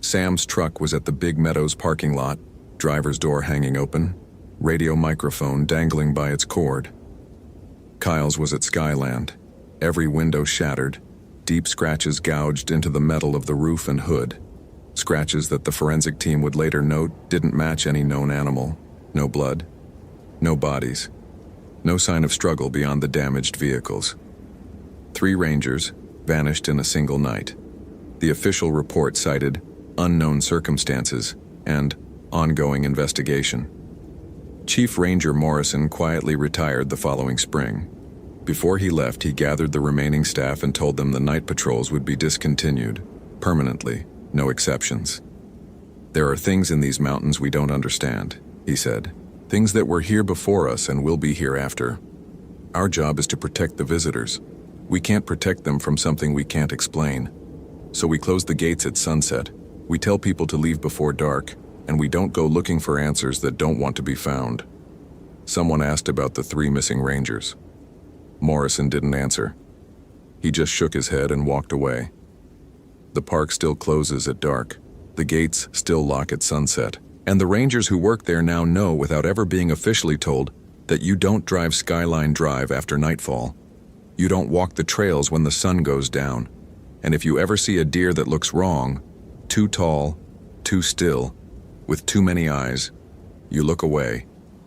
Sam's truck was at the Big Meadows parking lot, driver's door hanging open, radio microphone dangling by its cord. Kyle's was at Skyland, every window shattered, deep scratches gouged into the metal of the roof and hood. Scratches that the forensic team would later note didn't match any known animal. No blood, no bodies, no sign of struggle beyond the damaged vehicles. 3 rangers vanished in a single night. The official report cited unknown circumstances and ongoing investigation. Chief Ranger Morrison quietly retired the following spring. Before he left, he gathered the remaining staff and told them the night patrols would be discontinued, permanently. No exceptions. There are things in these mountains we don't understand, he said. Things that were here before us and will be here after. Our job is to protect the visitors. We can't protect them from something we can't explain. So we close the gates at sunset. We tell people to leave before dark, and we don't go looking for answers that don't want to be found. Someone asked about the 3 missing rangers. Morrison didn't answer. He just shook his head and walked away. The park still closes at dark. The gates still lock at sunset. And the rangers who work there now know, without ever being officially told, that you don't drive Skyline Drive after nightfall. You don't walk the trails when the sun goes down. And if you ever see a deer that looks wrong, too tall, too still, with too many eyes, you look away.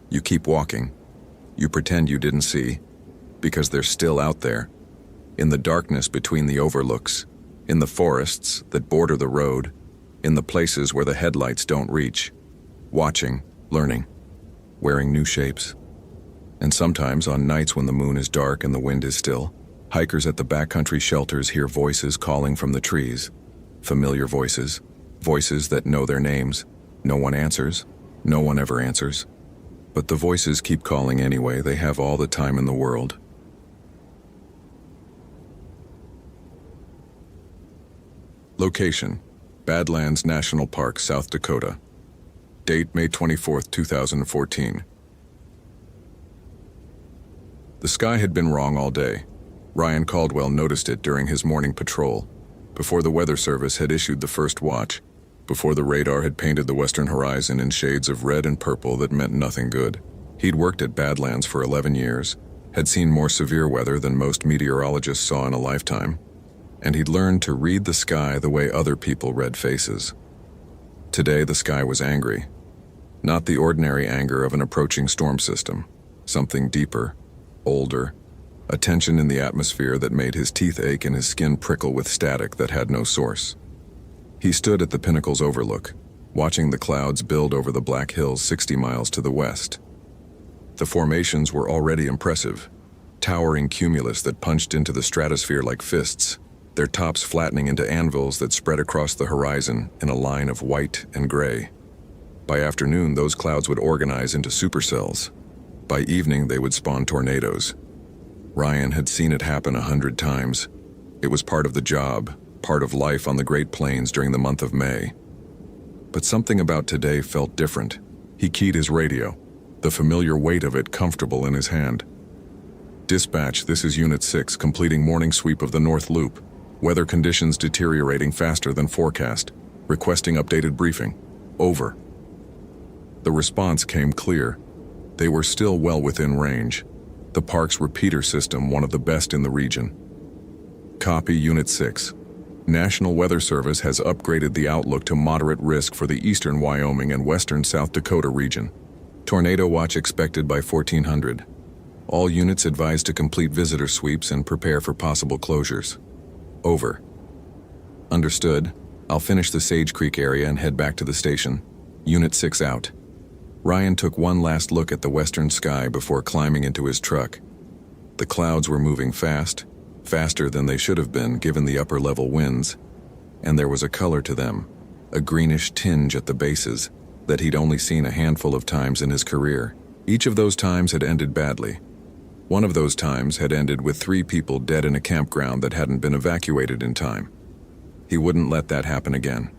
You keep walking. You pretend you didn't see, because they're still out there, in the darkness between the overlooks, in the forests that border the road, in the places where the headlights don't reach, watching, learning, wearing new shapes. And sometimes, on nights when the moon is dark and the wind is still, hikers at the backcountry shelters hear voices calling from the trees. Familiar voices, voices that know their names. No one answers, no one ever answers. But the voices keep calling anyway. They have all the time in the world. Location: Badlands National Park, South Dakota. Date: May 24, 2014. The sky had been wrong all day. Ryan Caldwell noticed it during his morning patrol, before the Weather Service had issued the first watch, before the radar had painted the western horizon in shades of red and purple that meant nothing good. He'd worked at Badlands for 11 years, had seen more severe weather than most meteorologists saw in a lifetime, and he'd learned to read the sky the way other people read faces. Today the sky was angry. Not the ordinary anger of an approaching storm system, something deeper, older, a tension in the atmosphere that made his teeth ache and his skin prickle with static that had no source. He stood at the pinnacle's overlook, watching the clouds build over the Black Hills 60 miles to the west. The formations were already impressive, towering cumulus that punched into the stratosphere like fists, their tops flattening into anvils that spread across the horizon in a line of white and gray. By afternoon, those clouds would organize into supercells. By evening, they would spawn tornadoes. Ryan had seen it happen 100 times. It was part of the job, part of life on the Great Plains during the month of May. But something about today felt different. He keyed his radio, the familiar weight of it comfortable in his hand. "Dispatch, this is Unit 6, completing morning sweep of the North Loop. Weather conditions deteriorating faster than forecast. Requesting updated briefing. Over." The response came clear. They were still well within range. The park's repeater system, one of the best in the region. "Copy, Unit 6. National Weather Service has upgraded the outlook to moderate risk for the eastern Wyoming and western South Dakota region. Tornado watch expected by 1400. All units advised to complete visitor sweeps and prepare for possible closures. Over." "Understood. I'll finish the Sage Creek area and head back to the station. Unit 6 out." Ryan took one last look at the western sky before climbing into his truck. The clouds were moving fast, faster than they should have been given the upper-level winds, and there was a color to them, a greenish tinge at the bases that he'd only seen a handful of times in his career. Each of those times had ended badly. One of those times had ended with 3 people dead in a campground that hadn't been evacuated in time. He wouldn't let that happen again.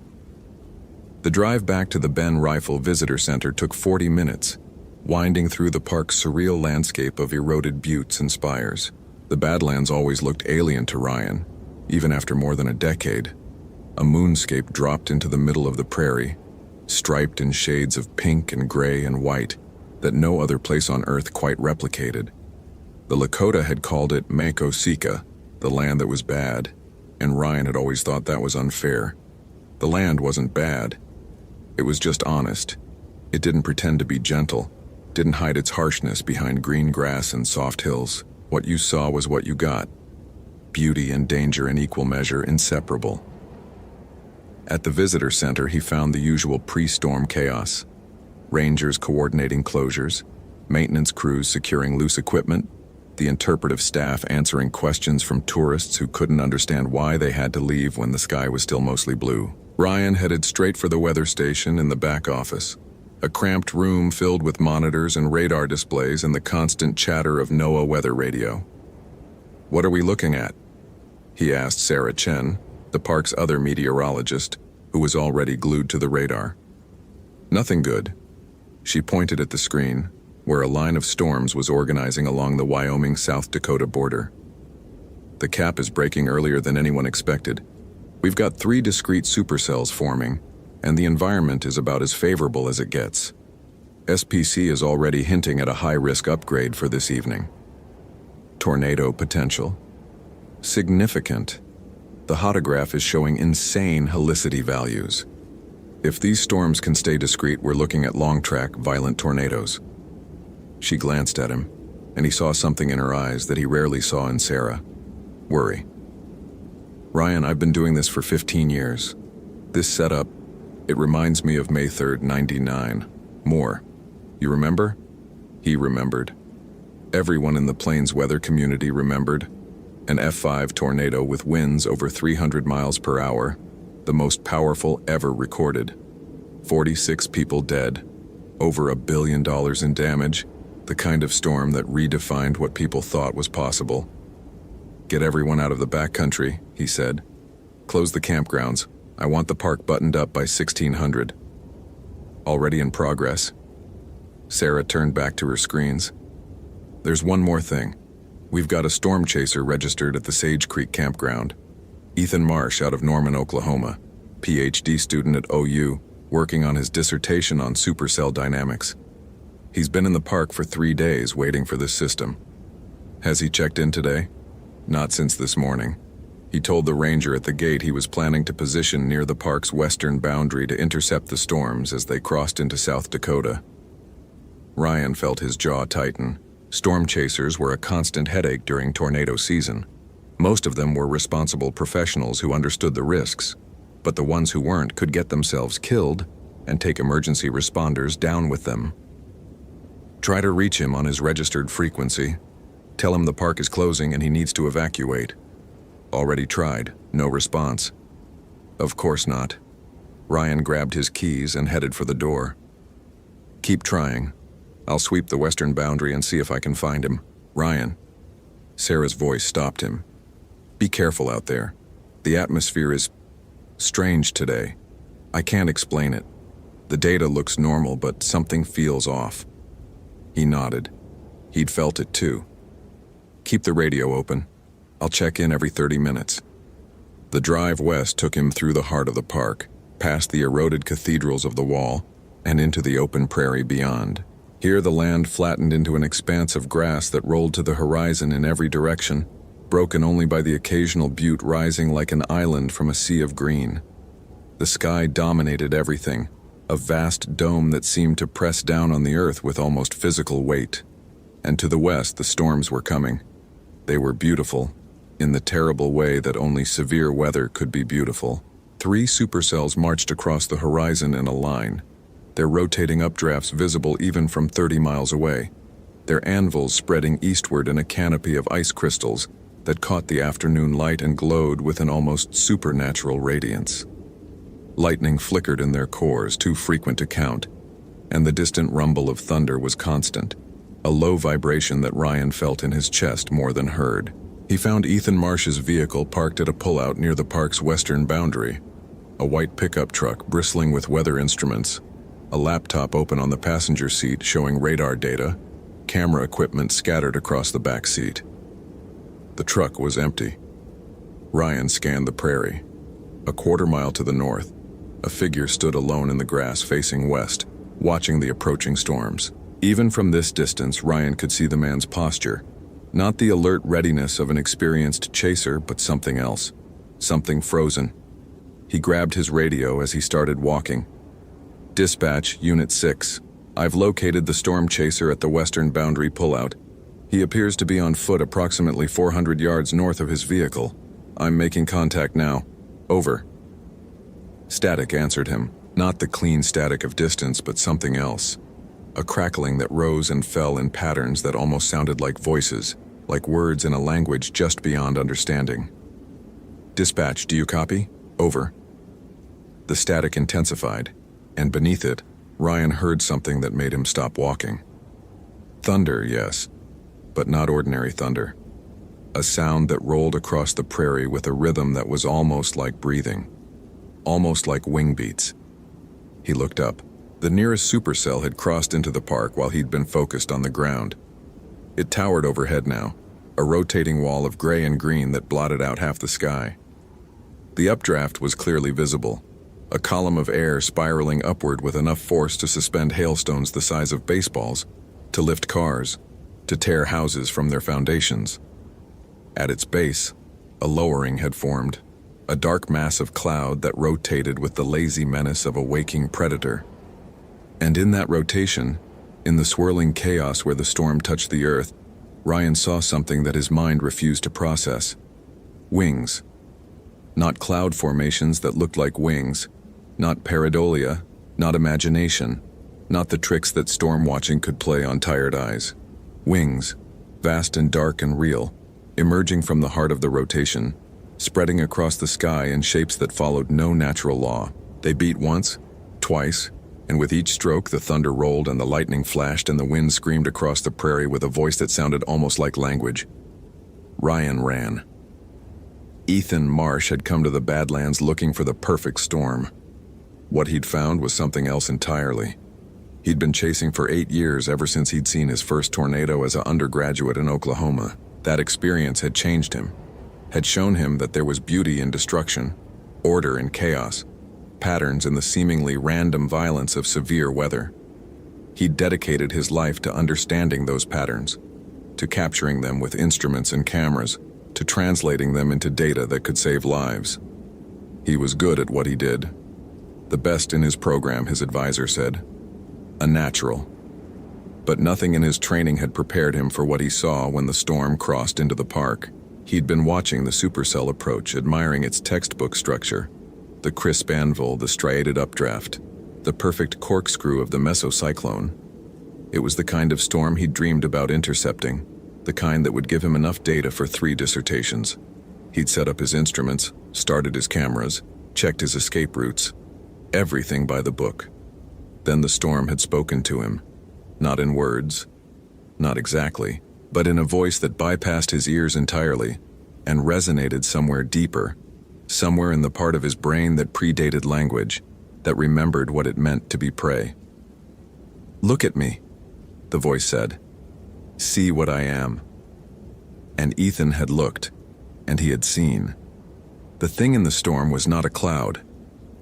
The drive back to the Ben Rifle Visitor Center took 40 minutes, winding through the park's surreal landscape of eroded buttes and spires. The Badlands always looked alien to Ryan, even after more than a decade. A moonscape dropped into the middle of the prairie, striped in shades of pink and gray and white that no other place on Earth quite replicated. The Lakota had called it Mako Sika, the land that was bad, and Ryan had always thought that was unfair. The land wasn't bad. It was just honest. It didn't pretend to be gentle, didn't hide its harshness behind green grass and soft hills. What you saw was what you got. Beauty and danger in equal measure, inseparable. At the visitor center, he found the usual pre-storm chaos. Rangers coordinating closures, maintenance crews securing loose equipment, the interpretive staff answering questions from tourists who couldn't understand why they had to leave when the sky was still mostly blue. Ryan headed straight for the weather station in the back office, a cramped room filled with monitors and radar displays and the constant chatter of NOAA weather radio. "What are we looking at?" he asked Sarah Chen, the park's other meteorologist, who was already glued to the radar. "Nothing good." She pointed at the screen, where a line of storms was organizing along the Wyoming-South Dakota border. "The cap is breaking earlier than anyone expected. We've got 3 discrete supercells forming, and the environment is about as favorable as it gets. SPC is already hinting at a high-risk upgrade for this evening. Tornado potential? Significant. The hotograph is showing insane helicity values. If these storms can stay discrete, we're looking at long-track, violent tornadoes." She glanced at him, and he saw something in her eyes that he rarely saw in Sarah. Worry. "Ryan, I've been doing this for 15 years. This setup, it reminds me of May 3rd, 99. More. You remember?" He remembered. Everyone in the Plains weather community remembered. An F5 tornado with winds over 300 miles per hour, the most powerful ever recorded. 46 people dead, over $1 billion in damage, the kind of storm that redefined what people thought was possible. "Get everyone out of the backcountry," he said. "Close the campgrounds. I want the park buttoned up by 1600. "Already in progress." Sarah turned back to her screens. "There's one more thing. We've got a storm chaser registered at the Sage Creek campground. Ethan Marsh out of Norman, Oklahoma, PhD student at OU, working on his dissertation on supercell dynamics. He's been in the park for 3 days waiting for this system. Has he checked in today? Not since this morning. He told the ranger at the gate he was planning to position near the park's western boundary to intercept the storms as they crossed into South Dakota. Ryan felt his jaw tighten. Storm chasers were a constant headache during tornado season. Most of them were responsible professionals who understood the risks, but the ones who weren't could get themselves killed and take emergency responders down with them. Try to reach him on his registered frequency. Tell him the park is closing and he needs to evacuate. Already tried, no response. Of course not. Ryan grabbed his keys and headed for the door. Keep trying. I'll sweep the western boundary and see if I can find him. Ryan. Sarah's voice stopped him. Be careful out there. The atmosphere is strange today. I can't explain it. The data looks normal, but something feels off. He nodded. He'd felt it too. Keep the radio open. I'll check in every 30 minutes. The drive west took him through the heart of the park, past the eroded cathedrals of the wall, and into the open prairie beyond. Here the land flattened into an expanse of grass that rolled to the horizon in every direction, broken only by the occasional butte rising like an island from a sea of green. The sky dominated everything, a vast dome that seemed to press down on the earth with almost physical weight. And to the west the storms were coming. They were beautiful, in the terrible way that only severe weather could be beautiful. 3 supercells marched across the horizon in a line, their rotating updrafts visible even from 30 miles away, their anvils spreading eastward in a canopy of ice crystals that caught the afternoon light and glowed with an almost supernatural radiance. Lightning flickered in their cores, too frequent to count, and the distant rumble of thunder was constant, a low vibration that Ryan felt in his chest more than heard. He found Ethan Marsh's vehicle parked at a pullout near the park's western boundary, a white pickup truck bristling with weather instruments, a laptop open on the passenger seat showing radar data, camera equipment scattered across the back seat. The truck was empty. Ryan scanned the prairie. A quarter-mile to the north, a figure stood alone in the grass facing west, watching the approaching storms. Even from this distance, Ryan could see the man's posture. Not the alert readiness of an experienced chaser, but something else. Something frozen. He grabbed his radio as he started walking. Dispatch, Unit 6. I've located the storm chaser at the western boundary pullout. He appears to be on foot approximately 400 yards north of his vehicle. I'm making contact now. Over. Static answered him. Not the clean static of distance, but something else. A crackling that rose and fell in patterns that almost sounded like voices, like words in a language just beyond understanding. Dispatch, do you copy? Over. The static intensified, and beneath it, Ryan heard something that made him stop walking. Thunder, yes, but not ordinary thunder. A sound that rolled across the prairie with a rhythm that was almost like breathing, almost like wing beats. He looked up. The nearest supercell had crossed into the park while he'd been focused on the ground. It towered overhead now, a rotating wall of gray and green that blotted out half the sky. The updraft was clearly visible, a column of air spiraling upward with enough force to suspend hailstones the size of baseballs, to lift cars, to tear houses from their foundations. At its base, a lowering had formed, a dark mass of cloud that rotated with the lazy menace of a waking predator. And in that rotation, in the swirling chaos where the storm touched the earth, Ryan saw something that his mind refused to process. Wings. Not cloud formations that looked like wings, not pareidolia, not imagination, not the tricks that storm watching could play on tired eyes. Wings, vast and dark and real, emerging from the heart of the rotation, spreading across the sky in shapes that followed no natural law. They beat once, twice, and with each stroke the thunder rolled and the lightning flashed and the wind screamed across the prairie with a voice that sounded almost like language. Ryan ran. Ethan Marsh had come to the Badlands looking for the perfect storm. What he'd found was something else entirely. He'd been chasing for 8 years ever since he'd seen his first tornado as an undergraduate in Oklahoma. That experience had changed him, had shown him that there was beauty in destruction, order in chaos, patterns in the seemingly random violence of severe weather. He'd dedicated his life to understanding those patterns, to capturing them with instruments and cameras, to translating them into data that could save lives. He was good at what he did. The best in his program, his advisor said. A natural. But nothing in his training had prepared him for what he saw when the storm crossed into the park. He'd been watching the supercell approach, admiring its textbook structure. The crisp anvil, the striated updraft, the perfect corkscrew of the mesocyclone. It was the kind of storm he'd dreamed about intercepting, the kind that would give him enough data for 3 dissertations. He'd set up his instruments, started his cameras, checked his escape routes, everything by the book. Then the storm had spoken to him, not in words, not exactly, but in a voice that bypassed his ears entirely and resonated somewhere deeper, somewhere in the part of his brain that predated language, that remembered what it meant to be prey. "Look at me," the voice said. "See what I am." And Ethan had looked, and he had seen. The thing in the storm was not a cloud.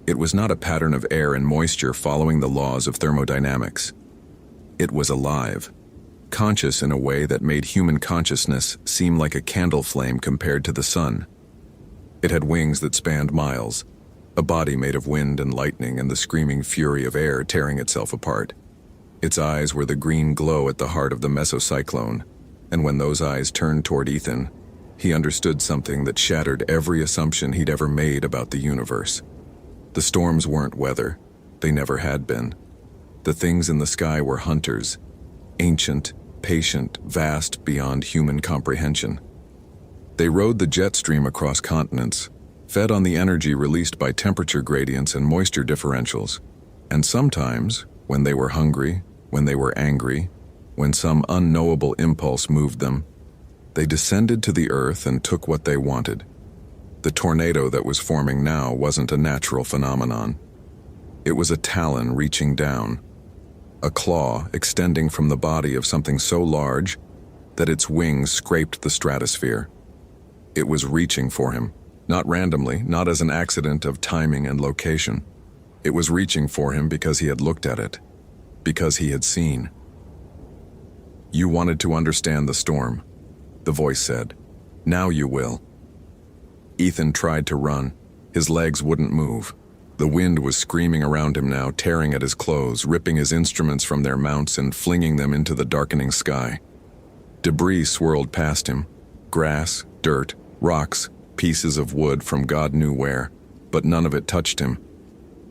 It was not a pattern of air and moisture following the laws of thermodynamics. It was alive, conscious in a way that made human consciousness seem like a candle flame compared to the sun. It had wings that spanned miles, a body made of wind and lightning and the screaming fury of air tearing itself apart. Its eyes were the green glow at the heart of the mesocyclone, and when those eyes turned toward Ethan, he understood something that shattered every assumption he'd ever made about the universe. The storms weren't weather. They never had been. The things in the sky were hunters, ancient, patient, vast beyond human comprehension. They rode the jet stream across continents, fed on the energy released by temperature gradients and moisture differentials, and sometimes, when they were hungry, when they were angry, when some unknowable impulse moved them, they descended to the earth and took what they wanted. The tornado that was forming now wasn't a natural phenomenon. It was a talon reaching down, a claw extending from the body of something so large that its wings scraped the stratosphere. It was reaching for him, not randomly, not as an accident of timing and location. It was reaching for him because he had looked at it, because he had seen. "You wanted to understand the storm," the voice said. "Now you will." Ethan tried to run. His legs wouldn't move. The wind was screaming around him now, tearing at his clothes, ripping his instruments from their mounts and flinging them into the darkening sky. Debris swirled past him. Grass, dirt, rocks, pieces of wood from God knew where, but none of it touched him.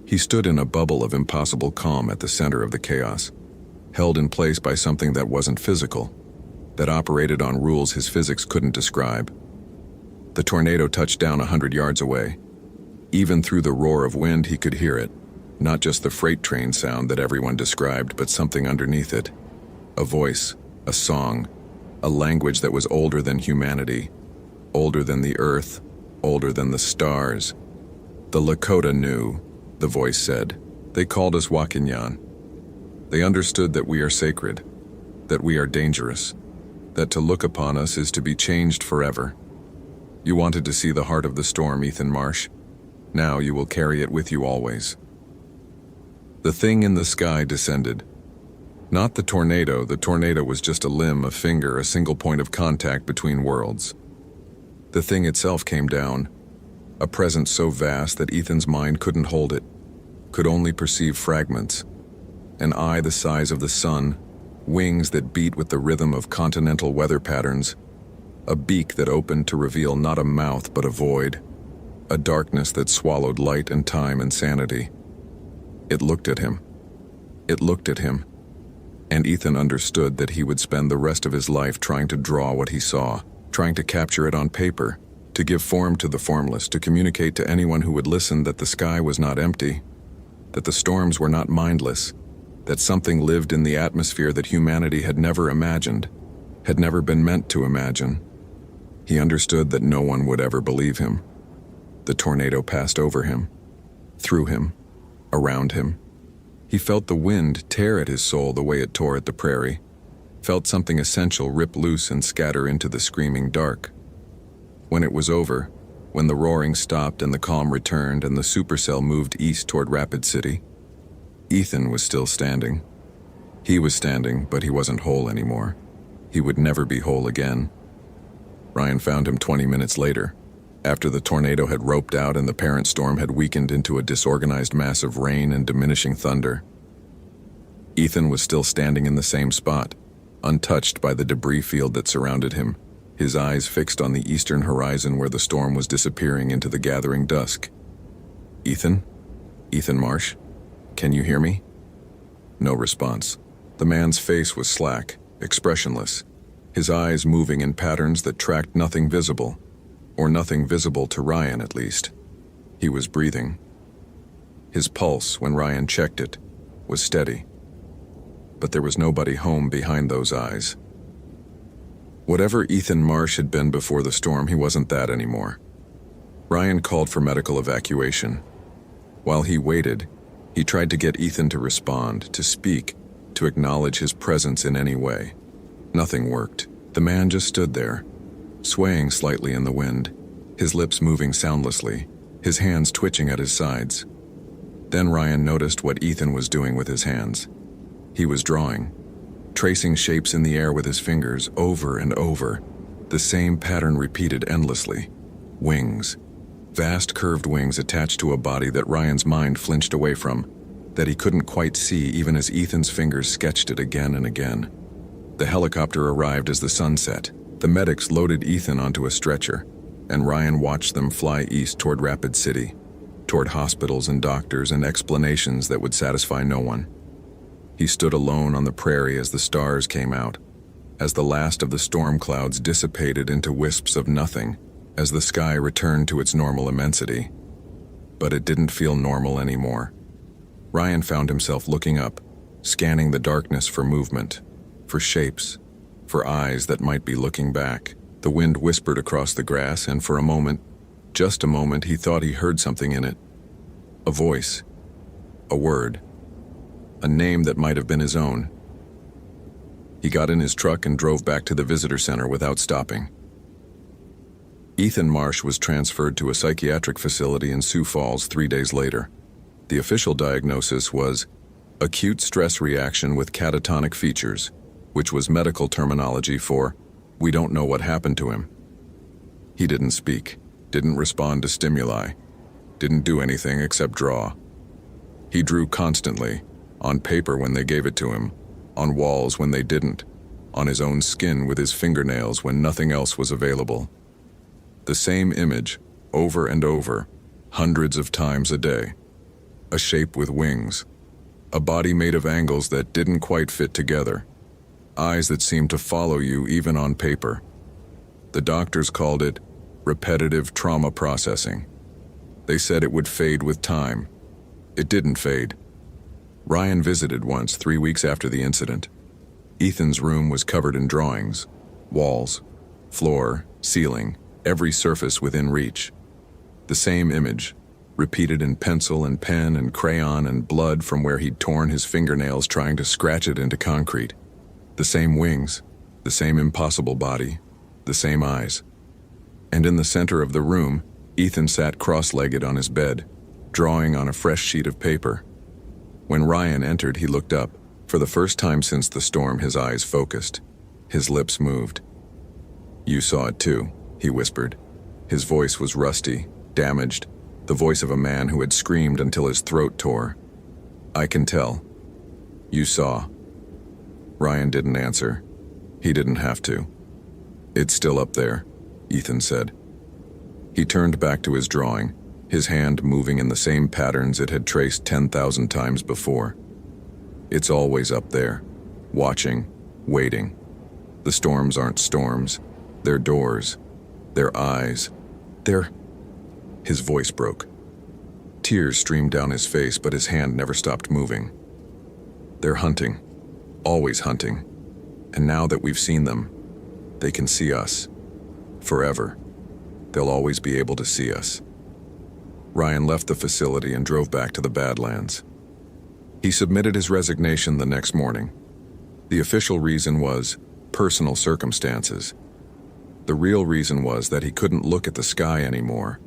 He stood in a bubble of impossible calm at the center of the chaos, held in place by something that wasn't physical, that operated on rules his physics couldn't describe. The tornado touched down 100 yards away. Even through the roar of wind, he could hear it, not just the freight train sound that everyone described, but something underneath it. A voice, a song, a language that was older than humanity, older than the earth, older than the stars. "The Lakota knew," the voice said. "They called us Wakinyan. They understood that we are sacred, that we are dangerous, that to look upon us is to be changed forever. You wanted to see the heart of the storm, Ethan Marsh. Now you will carry it with you always." The thing in the sky descended. Not the tornado was just a limb, a finger, a single point of contact between worlds. The thing itself came down, a presence so vast that Ethan's mind couldn't hold it, could only perceive fragments. An eye the size of the sun, wings that beat with the rhythm of continental weather patterns, a beak that opened to reveal not a mouth but a void, a darkness that swallowed light and time and sanity. It looked at him. It looked at him. And Ethan understood that he would spend the rest of his life trying to draw what he saw, trying to capture it on paper, to give form to the formless, to communicate to anyone who would listen that the sky was not empty, that the storms were not mindless, that something lived in the atmosphere that humanity had never imagined, had never been meant to imagine. He understood that no one would ever believe him. The tornado passed over him, through him, around him. He felt the wind tear at his soul the way it tore at the prairie, felt something essential rip loose and scatter into the screaming dark. When it was over, when the roaring stopped and the calm returned and the supercell moved east toward Rapid City, Ethan was still standing. He was standing, but he wasn't whole anymore. He would never be whole again. Ryan found him 20 minutes later, after the tornado had roped out and the parent storm had weakened into a disorganized mass of rain and diminishing thunder. Ethan was still standing in the same spot, untouched by the debris field that surrounded him, his eyes fixed on the eastern horizon where the storm was disappearing into the gathering dusk. "Ethan? Ethan Marsh? Can you hear me?" No response. The man's face was slack, expressionless, his eyes moving in patterns that tracked nothing visible, or nothing visible to Ryan at least. He was breathing. His pulse, when Ryan checked it, was steady. But there was nobody home behind those eyes. Whatever Ethan Marsh had been before the storm, he wasn't that anymore. Ryan called for medical evacuation. While he waited, he tried to get Ethan to respond, to speak, to acknowledge his presence in any way. Nothing worked. The man just stood there, swaying slightly in the wind, his lips moving soundlessly, his hands twitching at his sides. Then Ryan noticed what Ethan was doing with his hands. He was drawing, tracing shapes in the air with his fingers over and over, the same pattern repeated endlessly. Wings. Vast curved wings attached to a body that Ryan's mind flinched away from, that he couldn't quite see even as Ethan's fingers sketched it again and again. The helicopter arrived as the sun set. The medics loaded Ethan onto a stretcher, and Ryan watched them fly east toward Rapid City, toward hospitals and doctors and explanations that would satisfy no one. He stood alone on the prairie as the stars came out, as the last of the storm clouds dissipated into wisps of nothing, as the sky returned to its normal immensity. But it didn't feel normal anymore. Ryan found himself looking up, scanning the darkness for movement, for shapes, for eyes that might be looking back. The wind whispered across the grass, and for a moment, just a moment, he thought he heard something in it. A voice, a word, a name that might have been his own. He got in his truck and drove back to the visitor center without stopping. Ethan Marsh was transferred to a psychiatric facility in Sioux Falls 3 days later. The official diagnosis was acute stress reaction with catatonic features, which was medical terminology for, "We don't know what happened to him." He didn't speak, didn't respond to stimuli, didn't do anything except draw. He drew constantly, on paper when they gave it to him, on walls when they didn't, on his own skin with his fingernails when nothing else was available. The same image, over and over, hundreds of times a day. A shape with wings, a body made of angles that didn't quite fit together, eyes that seemed to follow you even on paper. The doctors called it repetitive trauma processing. They said it would fade with time. It didn't fade. Ryan visited once 3 weeks after the incident. Ethan's room was covered in drawings, walls, floor, ceiling, every surface within reach. The same image, repeated in pencil and pen and crayon and blood from where he'd torn his fingernails trying to scratch it into concrete. The same wings, the same impossible body, the same eyes. And in the center of the room, Ethan sat cross-legged on his bed, drawing on a fresh sheet of paper. When Ryan entered, he looked up. For the first time since the storm, his eyes focused. His lips moved. "You saw it too," he whispered. His voice was rusty, damaged, the voice of a man who had screamed until his throat tore. "I can tell. You saw." Ryan didn't answer. He didn't have to. "It's still up there," Ethan said. He turned back to his drawing, his hand moving in the same patterns it had traced 10,000 times before. "It's always up there, watching, waiting. The storms aren't storms. They're doors. They're eyes. They're..." His voice broke. Tears streamed down his face, but his hand never stopped moving. "They're hunting. Always hunting. And now that we've seen them, they can see us. Forever. They'll always be able to see us." Ryan left the facility and drove back to the Badlands. He submitted his resignation the next morning. The official reason was personal circumstances. The real reason was that he couldn't look at the sky anymore,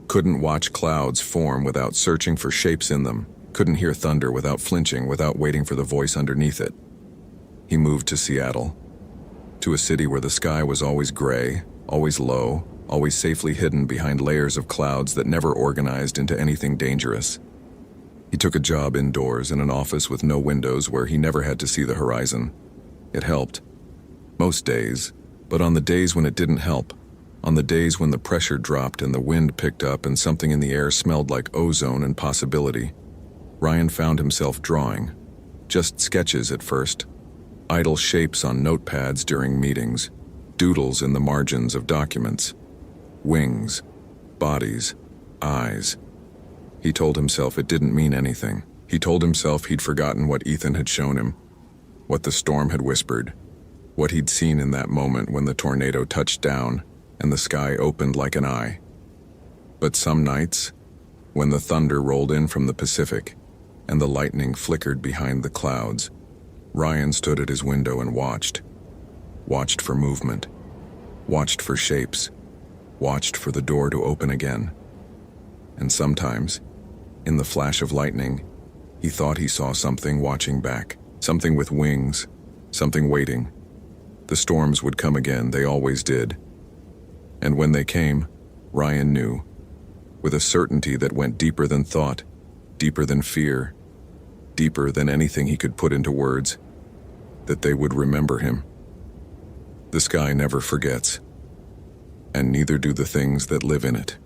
couldn't watch clouds form without searching for shapes in them, Couldn't hear thunder without flinching, without waiting for the voice underneath it. He moved to Seattle, to a city where the sky was always gray, always low, always safely hidden behind layers of clouds that never organized into anything dangerous. He took a job indoors in an office with no windows where he never had to see the horizon. It helped. Most days, but on the days when it didn't help, on the days when the pressure dropped and the wind picked up and something in the air smelled like ozone and possibility, Ryan found himself drawing. Just sketches at first. Idle shapes on notepads during meetings. Doodles in the margins of documents. Wings. Bodies. Eyes. He told himself it didn't mean anything. He told himself he'd forgotten what Ethan had shown him. What the storm had whispered. What he'd seen in that moment when the tornado touched down and the sky opened like an eye. But some nights, when the thunder rolled in from the Pacific and the lightning flickered behind the clouds, Ryan stood at his window and watched. Watched for movement. Watched for shapes. Watched for the door to open again. And sometimes, in the flash of lightning, he thought he saw something watching back. Something with wings. Something waiting. The storms would come again, they always did. And when they came, Ryan knew, with a certainty that went deeper than thought, deeper than fear, deeper than anything he could put into words, that they would remember him. The sky never forgets, and neither do the things that live in it.